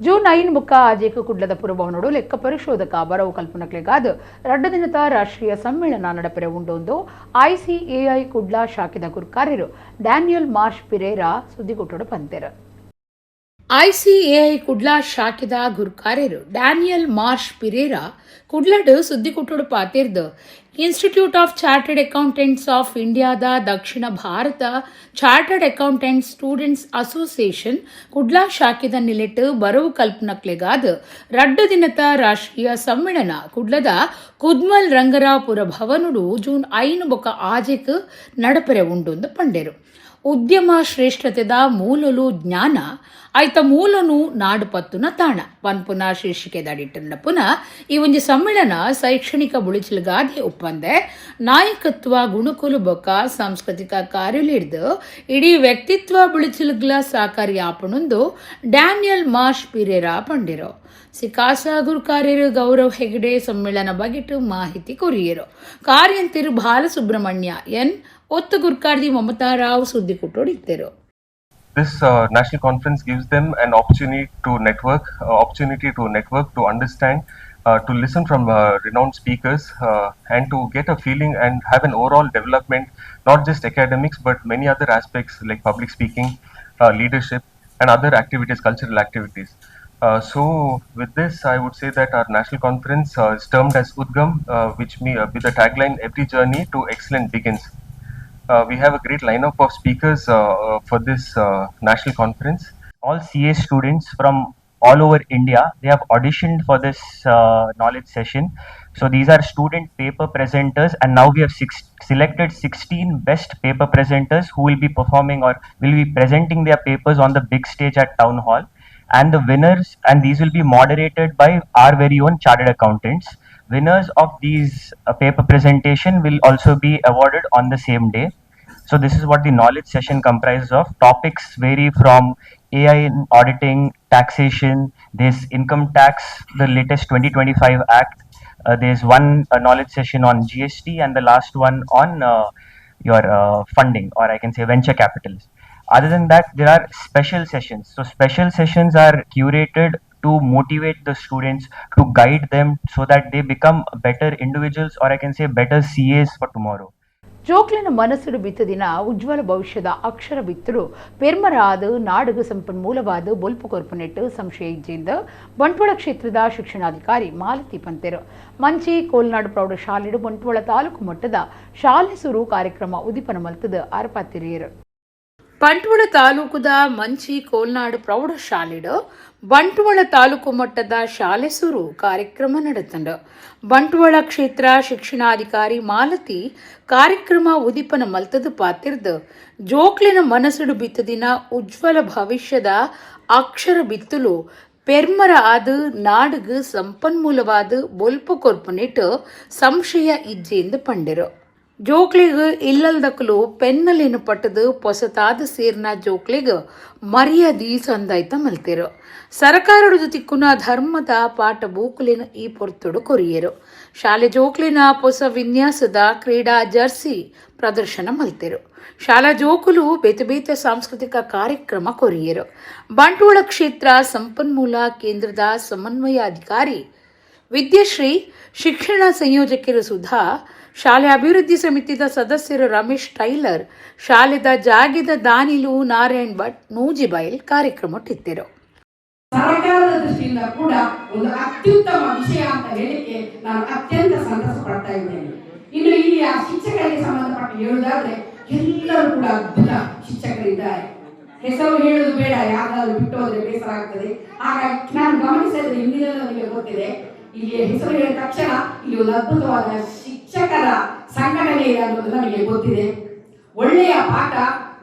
ಜೂನ್ 5 ಬುಕ್ಕ ಆಜೇಕು ಕುಡ್ಲದ ಪುರಭವನಡು ಲೆಕ್ಕ ಪರಿಶೋಧಕ ಬರವು ಕಲ್ಪನಕ್ಲೆಗಾದು 2 ದಿನದ ರಾಷ್ಟ್ರೀಯ ಸಮ್ಮೇಳನ ನಡಪೆರೆ ಉಂಡೊಂದು ICAI ಕುಡ್ಲ ಶಾಖೆದ ಗುರುಕಾರ್ಯರು ಡ್ಯಾನಿಯಲ್ ಮಾರ್ಷ್ ಪಿರೇರಾ ಸುದ್ದಿಗೋಟೋಡು ಪಂತೆರು. ICAI ಕುಡ್ಲ ಶಾಖೆದ ಗುರುಕಾರ್ಯರು ಡ್ಯಾನಿಯಲ್ ಮಾರ್ಷ್ ಪಿರೇರಾ ಕುಡ್ಲಡ್ ಸುದ್ದಿಗೋಟೋಡು ಪಾತಿರ್ದು institute of chartered accountants of ಇಂಡಿಯಾದ ದಕ್ಷಿಣ ಭಾರತ chartered accountants students association Kudla ಶಾಖೆದ ನಿಲೆಟ್ ಬರವು ಕಲ್ಪನಕ್ಲೆಗಾದ 2 ದಿನದ ರಾಷ್ಟ್ರೀಯ ಸಮ್ಮೇಳನ ಕುಡ್ಲದ ಕುದ್ಮಲ್ ರಂಗರಾವ್ ಪುರಭವನುಡು ಜೂನ್ 5 ಬೊಕ ಆಜೆಕ್ ನಡಪೆರೆ ಉಂಡೊಂದು ಪಂಡೆರು. ಉದ್ಯಮ ಶ್ರೇಷ್ಠತೆದ ಮೂಲಲು ಜ್ಞಾನ ಐತ ಮೂಲನು ನಾಡು ಪತ್ತುನ ತಾಣ ಪನ್ಪುನ ಶೀರ್ಷಿಕೆದಡಿಟ್ಟ ಪುನಃ ಈ ಒಂದು ಸಮ್ಮೇಳನ ಶೈಕ್ಷಣಿಕ ಬುಳಿಚಲ್ಗಾದೆ ಒಪ್ಪಂದೆ ನಾಯಕತ್ವ ಗುಣಕುಲು ಬೊಕ್ಕ ಸಾಂಸ್ಕೃತಿಕ ಕಾರ್ಯಲಿಡ್ದು ಇಡೀ ವ್ಯಕ್ತಿತ್ವ ಬುಳಿಚಲ್ಗ್ಲ ಸಾಕಾರಿ ಆಪಣೊಂದು ಡ್ಯಾನಿಯಲ್ ಮಾರ್ಷ್ ಪಿರೇರಾ ಪಂಡಿರೋ. ಸಿಕಾಸ ಗುರುಕಾರ್ಯರು ಗೌರವ್ ಹೆಗ್ಡೆ ಸಮ್ಮೇಳನ ಬಗೆಟ್ ಮಾಹಿತಿ ಕೊರಿಯರು. ಕಾರ್ಯಂತಿರು ಬಾಲಸುಬ್ರಹ್ಮಣ್ಯ ಎನ್ ಒತ್ತು ಗುರುಕಾರ್ದಿ ಮಮತಾ ರಾವ್ ಸುದ್ದಿ ಕೊಟ್ಟೋಡಿದ್ದರು. This national conference gives them an opportunity to network, to understand, to listen from renowned speakers, and to get a feeling and have an overall development, not just academics, but many other aspects like public speaking, leadership, and other activities, cultural activities. So with this, I would say that our national conference is termed as Udgam, with the tagline, "Every journey to excellence begins." We have a great lineup of speakers for this national conference. All CA students from all over India, they have auditioned for this knowledge session. So these are student paper presenters, and now we have selected 16 best paper presenters who will be performing or will be presenting their papers on the big stage at Town Hall. And the winners, and these will be moderated by our very own chartered accountants. Winners of these paper presentation will also be awarded on the same day. So this is what the knowledge session comprises of. Topics vary from AI in auditing, taxation, there's income tax, the latest 2025 Act. There's one knowledge session on GST, and the last one on your funding, or I can say venture capitalists. Other than that, there are special sessions. So special sessions are curated to motivate the students, to guide them so that they become better individuals, or I can say better CAs for tomorrow. ಜೋಕ್ಲಿನ ಮನಸ್ಸುಡು ಬಿತ್ತದಿನ ಉಜ್ವಲ ಭವಿಷ್ಯದ ಅಕ್ಷರ ಬಿತ್ತಲು ಪೆರ್ಮರಾದ ನಾಡುಗು ಸಂಪನ್ಮೂಲವಾದ ಬೊಲ್ಪು ಕೊರ್ಪನೆಟ್ಟು ಸಂಶಯ ಇಜ್ಜಿಂದ ಬಂಟ್ವಾಳ ಕ್ಷೇತ್ರದ ಶಿಕ್ಷಣಾಧಿಕಾರಿ ಮಾಲತಿ ಪಂತೆರು ಮಂಚಿ ಕೋಲ್ನಾಡು ಪ್ರೌಢಶಾಲೆಡು ಬಂಟ್ವಾಳ ತಾಲೂಕು ಮಟ್ಟದ ಶಾಲೆಸೂರು ಕಾರ್ಯಕ್ರಮ ಉದಿಪನ ಮಲ್ತದ ಅರ್ಪತ್ತಿರಿಯರು. ಬಂಟ್ವಾಳ ತಾಲೂಕುದ ಮಂಚಿ ಕೋಲ್ನಾಡು ಪ್ರೌಢಶಾಲೆಡು ಬಂಟ್ವಾಳ ತಾಲೂಕು ಮಟ್ಟದ ಶಾಲೆಸೂರು ಕಾರ್ಯಕ್ರಮ ನಡೆತಂಡು. ಬಂಟ್ವಾಳ ಕ್ಷೇತ್ರ ಶಿಕ್ಷಣಾಧಿಕಾರಿ ಮಾಲತಿ ಕಾರ್ಯಕ್ರಮ ಉದಿಪನ ಮಲ್ತದ ಪಾತಿರ್ದು ಜೋಕ್ಲಿನ ಮನಸ್ಸುಡು ಬಿತ್ತದಿನ ಉಜ್ವಲ ಭವಿಷ್ಯದ ಅಕ್ಷರ ಬಿತ್ತಲು ಪೆರ್ಮರ ಆದ ನಾಡುಗು ಸಂಪನ್ಮೂಲವಾದ ಬೊಲ್ಪು ಕೊರ್ಪೊನೇಟ್ ಸಂಶಯ ಇಜ್ಜೆಂದು ಪಂಡಿರು. ಜೋಕ್ಲಿಗ್ ಇಲ್ಲಲ್ದಕ್ಕಲು ಪೆನ್ನಲೇನು ಪಟ್ಟದು ಪೊಸತಾದ ಸೇರ್ನ ಜೋಕ್ಲಿಗ್ ಮರ್ಯಾದಿ ಸಂದಾಯ್ತ ಮಲ್ತಿರು. ಸರಕಾರಡು ತಿಕ್ಕುನ ಧರ್ಮದ ಪಾಠ ಬೂಕುಲಿನ ಈ ಪೊರ್ತುಡು ಕೊರಿಯರು. ಶಾಲೆ ಜೋಕ್ಲಿನ ಹೊಸ ವಿನ್ಯಾಸದ ಕ್ರೀಡಾ ಜರ್ಸಿ ಪ್ರದರ್ಶನ ಮಲ್ತಿರು. ಶಾಲಾ ಜೋಕುಲು ಬೇತೆ ಸಾಂಸ್ಕೃತಿಕ ಕಾರ್ಯಕ್ರಮ ಕೊರಿಯರು. ಬಂಟ್ವಾಳ ಕ್ಷೇತ್ರ ಸಂಪನ್ಮೂಲ ಕೇಂದ್ರದ ಸಮನ್ವಯಾಧಿಕಾರಿ ವಿದ್ಯಾಶ್ರೀ, ಶಿಕ್ಷಣ ಸಂಯೋಜಕರು ಸುಧಾ, ಶಾಲೆ ಅಭಿವೃದ್ಧಿ ಸಮಿತಿದ ಸದಸ್ಯರು ರಮೇಶ್ ಟೈಲರ್, ಶಾಲೆದ ಜಾಗೆದ ದಾನಿಲು ನಾರಾಯಣ್ ಭಟ್, ನೂಜಿಬೈಲ್ ಕಾರ್ಯಕ್ರಮ ಇಟ್ಟಿರು. ಸರ್ಕಾರದ ದೃಷ್ಟಿಯಿಂದ ಕೂಡ ಒಂದು ಅತ್ಯುತ್ತಮ ವಿಷಯ ಅಂತ ಹೇಳಿಕೆ ನಾನು ಅತ್ಯಂತ ಸಂತಸ ಪಡ್ತಾ ಇದ್ದೇನೆ. ಇನ್ನು ಇಲ್ಲಿ ಆ ಶಿಕ್ಷಕರಿಗೆ ಸಂಬಂಧಪಟ್ಟ ಹೇಳುವುದಾದ್ರೆ ಎಲ್ಲರೂ ಕೂಡ ಅದ್ಭುತ ಶಿಕ್ಷಕರಿದ್ದಾರೆ. ಹೆಸರು ಹೇಳುವುದು ಬೇಡ, ಯಾರಾದ್ರೂ ಬಿಟ್ಟು ಹೋದ್ರೆ ಬೇಸರ ಆಗ್ತದೆ. ಹಾಗಾಗಿ ನಾನು ಗಮನಿಸಿದ್ರೆ ಇಂದಿನ ನನಗೆ ಗೊತ್ತಿದೆ, ಇಲ್ಲಿ ಹೆಸರು ಹೇಳಿದ ತಕ್ಷಣ ಇಲ್ಲಿ ಒಂದು ಅದ್ಭುತವಾದ ಶಿಕ್ಷಕರ ಸಂಘಟನೆ ಇದೆ ಅನ್ನೋದು ನಮಗೆ ಗೊತ್ತಿದೆ. ಒಳ್ಳೆಯ ಪಾಠ,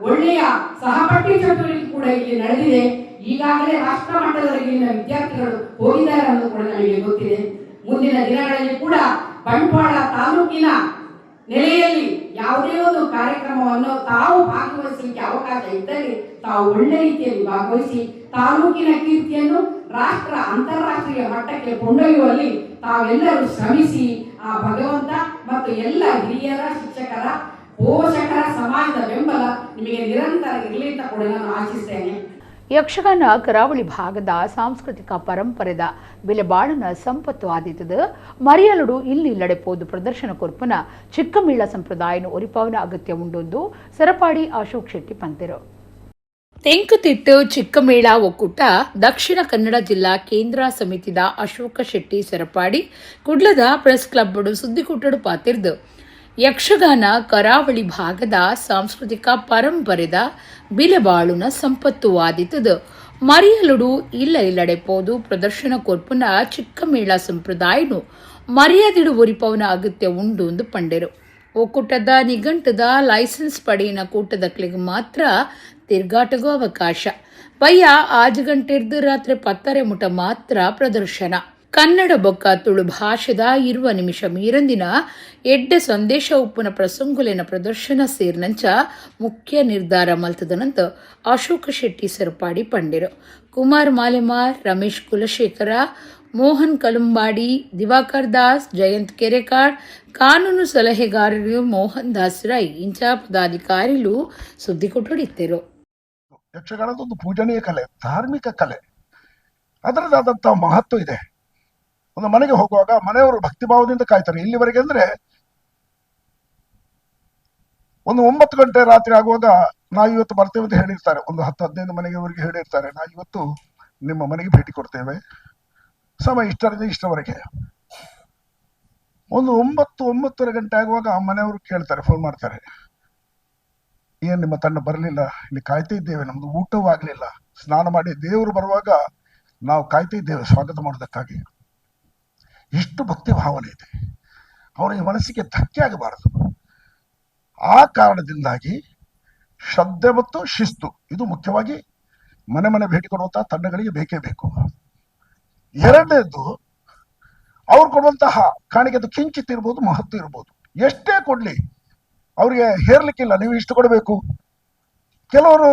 ಒಳ್ಳೆಯ ಸಹಪಾಠಿ ಚಟುವಟಿಕೆ ಕೂಡ ಇಲ್ಲಿ ನಡೆದಿದೆ. ಈಗಾಗಲೇ ರಾಷ್ಟ್ರ ಮಟ್ಟದವರೆಗೆ ವಿದ್ಯಾರ್ಥಿಗಳು ಹೋಗಿದ್ದಾರೆ ಅನ್ನೋದು ಕೂಡ ನಮಗೆ ಗೊತ್ತಿದೆ. ಮುಂದಿನ ದಿನಗಳಲ್ಲಿ ಕೂಡ ಬಂಟ್ವಾಳ ತಾಲೂಕಿನ ನೆಲೆಯಲ್ಲಿ ಯಾವುದೇ ಒಂದು ಕಾರ್ಯಕ್ರಮವನ್ನು ತಾವು ಭಾಗವಹಿಸಲಿಕ್ಕೆ ಅವಕಾಶ ಇದ್ದಲ್ಲಿ ತಾವು ಒಳ್ಳೆ ರೀತಿಯಲ್ಲಿ ಭಾಗವಹಿಸಿ ತಾಲೂಕಿನ ಕೀರ್ತಿಯನ್ನು ರಾಷ್ಟ್ರ ಅಂತಾರಾಷ್ಟ್ರೀಯ ಮಟ್ಟಕ್ಕೆ ಕೊಂಡೊಯ್ಯುವಲ್ಲಿ ತಾವೆಲ್ಲರೂ ಶ್ರಮಿಸಿ ಆ ಭಗವಂತ ಮತ್ತು ಎಲ್ಲ ಹಿರಿಯರ, ಶಿಕ್ಷಕರ, ಪೋಷಕರ, ಸಮಾಜದ ಬೆಂಬಲ ನಿಮಗೆ ನಿರಂತರ ಇರಲಿ ಅಂತ ಕೂಡ ನಾನು ಆಶಿಸ್ತೇನೆ. ಯಕ್ಷಗಾನ ಕರಾವಳಿ ಭಾಗದ ಸಾಂಸ್ಕೃತಿಕ ಪರಂಪರೆದ ಬೆಲೆಬಾಳನ ಸಂಪತ್ತು ಆದಿತದ ಮರಿಯಲುಡು ಇಲ್ಲಿಲ್ಲಡೆ ಪೋದು ಪ್ರದರ್ಶನ ಕೊರ್ಪುನ ಚಿಕ್ಕಮೀಳ ಸಂಪ್ರದಾಯನು ಒರಿಪಾವನ ಅಗತ್ಯ ಉಂಡೊಂದು ಸರಪಾಡಿ ಅಶೋಕ್ ಶೆಟ್ಟಿ ಪಂತೆರು. ತೆಂಕುತಿಟ್ಟು ಚಿಕ್ಕಮೇಳ ಒಕ್ಕೂಟ ದಕ್ಷಿಣ ಕನ್ನಡ ಜಿಲ್ಲಾ ಕೇಂದ್ರ ಸಮಿತಿದ ಅಶೋಕ ಶೆಟ್ಟಿ ಸರಪಾಡಿ ಕುಡ್ಲದ ಪ್ರೆಸ್ ಕ್ಲಬ್ ಸುದ್ದಿಕೂಟಡು ಪಾತಿರ್ದು ಯಕ್ಷಗಾನ ಕರಾವಳಿ ಭಾಗದ ಸಾಂಸ್ಕೃತಿಕ ಪರಂಪರೆದ ಬಿಲೆಬಾಳುನ ಸಂಪತ್ತು ಆದಿತದ ಮರಿಯಲುಡು ಇಲ್ಲಡೆ ಪೋದು ಪ್ರದರ್ಶನ ಕೊರ್ಪುನ ಚಿಕ್ಕಮೇಳ ಸಂಪ್ರದಾಯನು ಮರ್ಯಾದಿಡು ಒರಿಪವನ ಅಗತ್ಯ ಉಂಡು ಎಂದು ಪಂಡೆರು. ಒಕ್ಕೂಟದ ನಿಘಂಟದ ಲೈಸೆನ್ಸ್ ಪಡೆಯಿನ ಕೂಟದಕ್ಲಿಗೆ ಮಾತ್ರ ತಿರ್ಗಾಟಗೂ ಅವಕಾಶ. ಪಯ್ಯ ಆಜು ಗಂಟೆರ್ದು ರಾತ್ರಿ 10 ಮುಟ ಮಾತ್ರ ಪ್ರದರ್ಶನ. ಕನ್ನಡ ಬೊಕ್ಕ ತುಳು ಭಾಷೆದ 20 ನಿಮಿಷ ಮೀರಂದಿನ ಎಡ್ಡೆ ಸಂದೇಶ ಉಪ್ಪುನ ಪ್ರಸಂಗುಲಿನ ಪ್ರದರ್ಶನ ಸೇರ್ನಂಚ ಮುಖ್ಯ ನಿರ್ಧಾರ ಮಲ್ತದನಂತ ಅಶೋಕ ಶೆಟ್ಟಿ ಸರಪಾಡಿ ಪಂಡೆರು. ಕುಮಾರ್ ಮಾಲೆಮಾರ್, ರಮೇಶ್ ಕುಲಶೇಖರ, ಮೋಹನ್ ಕಲಂಬಾಡಿ, ದಿವಾಕರ್ ದಾಸ್, ಜಯಂತ್ ಕೆರೆಕಾಡ್, ಕಾನೂನು ಸಲಹೆಗಾರರು ಮೋಹನ್ ದಾಸ್ ರೈ ಇಂಚ ಪದಾಧಿಕಾರಿಗಳು ಸುದ್ದಿ ಕೊಟ್ಟೊಡಿತ್ತರು. ಯಕ್ಷಗಾನದ ಒಂದು ಪೂಜನೀಯ ಕಲೆ, ಧಾರ್ಮಿಕ ಕಲೆ, ಅದರದಾದಂತಹ ಮಹತ್ವ ಇದೆ. ಒಂದು ಮನೆಗೆ ಹೋಗುವಾಗ ಮನೆಯವರು ಭಕ್ತಿಭಾವದಿಂದ ಕಾಯ್ತಾರೆ. ಇಲ್ಲಿವರೆಗೆ ಅಂದ್ರೆ ಒಂದು 9 ಗಂಟೆ ರಾತ್ರಿ ಆಗುವಾಗ ನಾವು ಇವತ್ತು ಬರ್ತೇವೆ ಅಂತ ಹೇಳಿರ್ತಾರೆ. ಒಂದು 10-15 ಮನೆಯವರೆಗೆ ಹೇಳಿರ್ತಾರೆ, ನಾವು ಇವತ್ತು ನಿಮ್ಮ ಮನೆಗೆ ಭೇಟಿ ಕೊಡ್ತೇವೆ, ಸಮಯ ಇಷ್ಟರಿಂದ ಇಷ್ಟವರೆಗೆ. ಒಂದು 9-9:30 ಗಂಟೆ ಆಗುವಾಗ ಮನೆಯವರು ಕೇಳ್ತಾರೆ, ಫೋನ್ ಮಾಡ್ತಾರೆ, ಏನ್ ನಿಮ್ಮ ತಂಡ ಬರಲಿಲ್ಲ, ಇಲ್ಲಿ ಕಾಯ್ತಾ ಇದ್ದೇವೆ, ನಮ್ದು ಊಟವೂ ಆಗ್ಲಿಲ್ಲ, ಸ್ನಾನ ಮಾಡಿ ದೇವರು ಬರುವಾಗ ನಾವು ಕಾಯ್ತಾ ಇದ್ದೇವೆ ಸ್ವಾಗತ ಮಾಡೋದಕ್ಕಾಗಿ. ಎಷ್ಟು ಭಕ್ತಿ ಭಾವನೆ ಇದೆ, ಅವನಿಗೆ ಮನಸ್ಸಿಗೆ ಧಕ್ಕೆ ಆಗಬಾರದು. ಆ ಕಾರಣದಿಂದಾಗಿ ಶ್ರದ್ಧೆ ಮತ್ತು ಶಿಸ್ತು ಇದು ಮುಖ್ಯವಾಗಿ ಮನೆ ಮನೆ ಭೇಟಿ ಕೊಡುವಂತಹ ತಂಡಗಳಿಗೆ ಬೇಕೇ ಬೇಕು. ಎರಡನೇದು, ಅವ್ರು ಕೊಡುವಂತಹ ಕಾಣಿಕೆದು ಕಿಂಚಿತ್ ಇರ್ಬೋದು, ಮಹತ್ವ ಇರ್ಬೋದು, ಎಷ್ಟೇ ಕೊಡ್ಲಿ ಅವರಿಗೆ ಹೇರ್ಲಿಕ್ಕಿಲ್ಲ, ನೀವು ಇಷ್ಟು ಕೊಡಬೇಕು. ಕೆಲವರು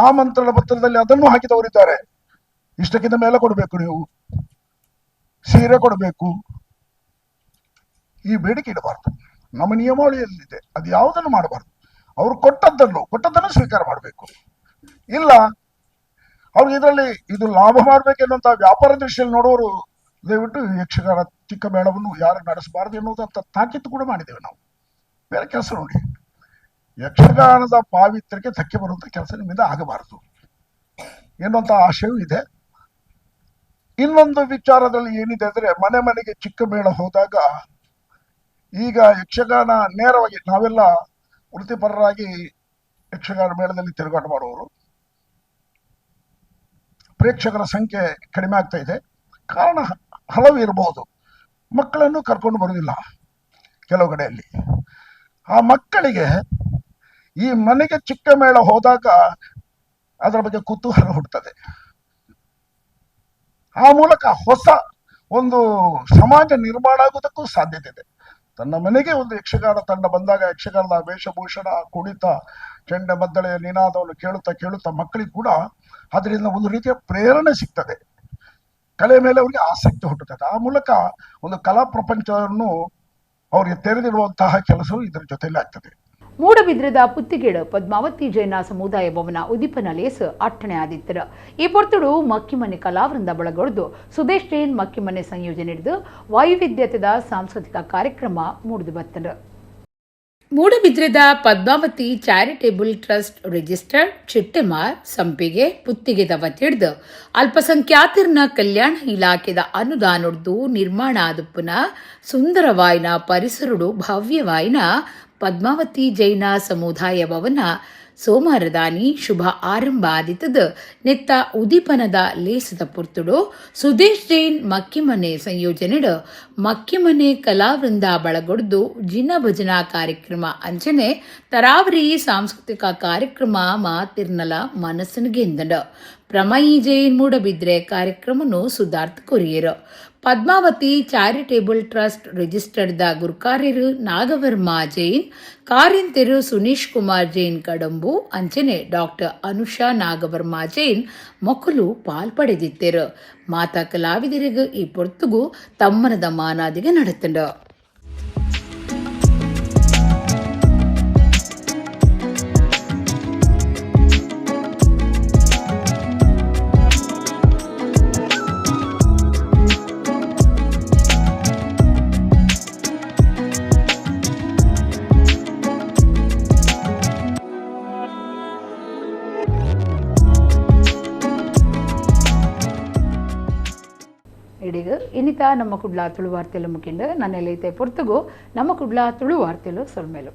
ಆಮಂತ್ರಣ ಪತ್ರದಲ್ಲಿ ಅದನ್ನು ಹಾಕಿದವರಿದ್ದಾರೆ, ಇಷ್ಟಕ್ಕಿಂತ ಮೇಲೆ ಕೊಡಬೇಕು, ನೀವು ಸೀರೆ ಕೊಡಬೇಕು. ಈ ಬೇಡಿಕೆ ಇಡಬಾರ್ದು. ನಮ್ಮ ನಿಯಮಾವಳಿಯಲ್ಲಿದೆ, ಅದು ಯಾವುದನ್ನು ಮಾಡಬಾರ್ದು. ಅವ್ರು ಕೊಟ್ಟದ್ದನ್ನು ಸ್ವೀಕಾರ ಮಾಡಬೇಕು. ಇಲ್ಲ ಅವ್ರಿಗೆ ಇದರಲ್ಲಿ ಇದು ಲಾಭ ಮಾಡ್ಬೇಕೆನ್ನುವಂತ ವ್ಯಾಪಾರ ದೃಷ್ಟಿಯಲ್ಲಿ ನೋಡೋರು ದಯವಿಟ್ಟು ಯಕ್ಷಗಾನ ಚಿಕ್ಕ ಮೇಳವನ್ನು ಯಾರು ನಡೆಸಬಾರದು ಎನ್ನುವುದಂತ ತಾಕೀತು ಕೂಡ ಮಾಡಿದ್ದೇವೆ ನಾವು. ಬೇರೆ ಕೆಲಸ ನೋಡಿ, ಯಕ್ಷಗಾನದ ಪಾವಿತ್ರ್ಯಕ್ಕೆ ಧಕ್ಕೆ ಬರುವಂತ ಕೆಲಸ ನಿಮ್ಮಿಂದ ಆಗಬಾರದು ಎನ್ನುವಂತ ಆಶಯವೂ ಇದೆ. ಇನ್ನೊಂದು ವಿಚಾರದಲ್ಲಿ ಏನಿದೆ ಅಂದ್ರೆ, ಮನೆ ಮನೆಗೆ ಚಿಕ್ಕ ಮೇಳ ಹೋದಾಗ ಈಗ ಯಕ್ಷಗಾನ ನೇರವಾಗಿ ನಾವೆಲ್ಲ ವೃತ್ತಿಪರರಾಗಿ ಯಕ್ಷಗಾನ ಮೇಳದಲ್ಲಿ ತಿರುಗಾಟ ಮಾಡುವವರು, ಪ್ರೇಕ್ಷಕರ ಸಂಖ್ಯೆ ಕಡಿಮೆ ಆಗ್ತಾ ಇದೆ. ಕಾರಣ ಹಲವು ಇರಬಹುದು. ಮಕ್ಕಳನ್ನು ಕರ್ಕೊಂಡು ಬರುವುದಿಲ್ಲ ಕೆಲವು ಕಡೆಯಲ್ಲಿ. ಆ ಮಕ್ಕಳಿಗೆ ಈ ಮನೆಗೆ ಚಿಕ್ಕ ಮೇಳ ಹೋದಾಗ ಅದರ ಬಗ್ಗೆ ಕುತೂಹಲ ಹುಟ್ಟುತ್ತದೆ. ಆ ಮೂಲಕ ಹೊಸ ಒಂದು ಸಮಾಜ ನಿರ್ಮಾಣ ಆಗುವುದಕ್ಕೂ ಸಾಧ್ಯತೆ ಇದೆ. ತನ್ನ ಮನೆಗೆ ಒಂದು ಯಕ್ಷಗಾನ ತಂಡ ಬಂದಾಗ ಯಕ್ಷಗಾನದ ವೇಷಭೂಷಣ, ಕುಣಿತ, ಚೆಂಡೆ ಮದ್ದಳೆಯ ನಿನಾದವನ್ನು ಕೇಳುತ್ತಾ ಮಕ್ಕಳಿಗೆ ಕೂಡ ಅದರಿಂದ ಒಂದು ರೀತಿಯ ಪ್ರೇರಣೆ ಸಿಗ್ತದೆ, ಕಲೆ ಮೇಲೆ ಅವರಿಗೆ ಆಸಕ್ತಿ ಹುಟ್ಟುತ್ತದೆ. ಆ ಮೂಲಕ ಒಂದು ಕಲಾ ಪ್ರಪಂಚವನ್ನು ಅವರಿಗೆ ತೆರೆದಿಡುವಂತಹ ಕೆಲಸವು ಇದರ ಜೊತೆಯಲ್ಲಿ ಆಗ್ತದೆ. ಮೂಡಬಿದ್ರದ ಪುತ್ತಿಗೇಡು ಪದ್ಮಾವತಿ ಜೈನ ಸಮುದಾಯ ಭವನ ಉದಿಪನ ಲೇಸು ಅಟ್ಟಣೆ ಆದಿತ್ತರ. ಈ ಪೊರ್ತುಡು ಮಕ್ಕಿಮನೆ ಕಲಾವೃಂದ ಬಳಗೊಡ್ದು ಸುದೇಶ್ ಜೈನ್ ಮಕ್ಕಿಮನೆ ಸಂಯೋಜನೆ ಹಿಡಿದು ವೈವಿಧ್ಯತೆದ ಸಾಂಸ್ಕೃತಿಕ ಕಾರ್ಯಕ್ರಮ ಮೂಡಿದು ಬರ್ತರು. ಮೂಡಬಿದ್ರದ ಪದ್ಮಾವತಿ ಚಾರಿಟೇಬಲ್ ಟ್ರಸ್ಟ್ ರಿಜಿಸ್ಟರ್ಡ್ ಚಿಟ್ಟೆಮಾರ್ ಸಂಪಿಗೆ ಪುತ್ತಿಗೆದ ವತಿಡ್ದು ಅಲ್ಪಸಂಖ್ಯಾತರನ ಕಲ್ಯಾಣ ಇಲಾಖೆದ ಅನುದಾನೊಡ್ದು ನಿರ್ಮಾಣ ಆದುಪ್ಪುನ ಸುಂದರವಾಯಿನ ಪರಿಸರಡು ಭವ್ಯವಾಯಿನ ಪದ್ಮಾವತಿ ಜೈನ ಸಮುದಾಯ ಭವನ ಸೋಮವಾರದಾನಿ ಶುಭ ಆರಂಭ ಆದಿತದ ನೆತ್ತ ಉದೀಪನದ ಲೇಸದ ಪುರ್ತುಡು ಸುದೇಶ್ ಜೈನ್ ಮಕ್ಕಿಮನೆ ಸಂಯೋಜನೆಡ ಮಕ್ಕಿಮನೆ ಕಲಾವೃಂದ ಬಳಗೊಡ್ದು ಜಿನ ಭಜನಾ ಕಾರ್ಯಕ್ರಮ ಅಂಚನೆ ತರಾವರಿ ಸಾಂಸ್ಕೃತಿಕ ಕಾರ್ಯಕ್ರಮ ಮಾತಿರ್ನಲ ಮನಸ್ಸನಿಗೆಂದಡ ಪ್ರಮಯಿ ಜೈನ್ ಮೂಡಬಿದ್ರೆ ಕಾರ್ಯಕ್ರಮನು ಸುಧಾರ್ಥ ಕೊರಿಯರು. ಪದ್ಮಾವತಿ ಚಾರಿಟೇಬಲ್ ಟ್ರಸ್ಟ್ ರಿಜಿಸ್ಟರ್ಡ್ ಗುರುಕಾರ್ಯರು ನಾಗವರ್ಮ ಜೈನ್, ಕಾರ್ಯಂತೆರು ಸುನೀಶ್ ಕುಮಾರ್ ಜೈನ್ ಕಡಂಬು ಅಂಚನೆ ಡಾಕ್ಟರ್ ಅನುಷಾ ನಾಗವರ್ಮ ಜೈನ್ ಮೊಕ್ಕಲು ಪಾಲ್ಪಡೆದಿದ್ದರು. ಮಾತಾ ಕಲಾವಿದರಿಗೂ ಈ ಪೊರ್ತುಗೂ ತಮ್ಮನದ ಮಾನಾದಿಗೆ ನಡೆತಂಡ. గిడిగు ఇనిత నమ్మ కుడ్లా తుಳು వార్తెలు ముకిండు నన్నెలైతే పొర్తుగు నమ్మ కుడ్లా తుಳು వార్తెలు సొల్మెలు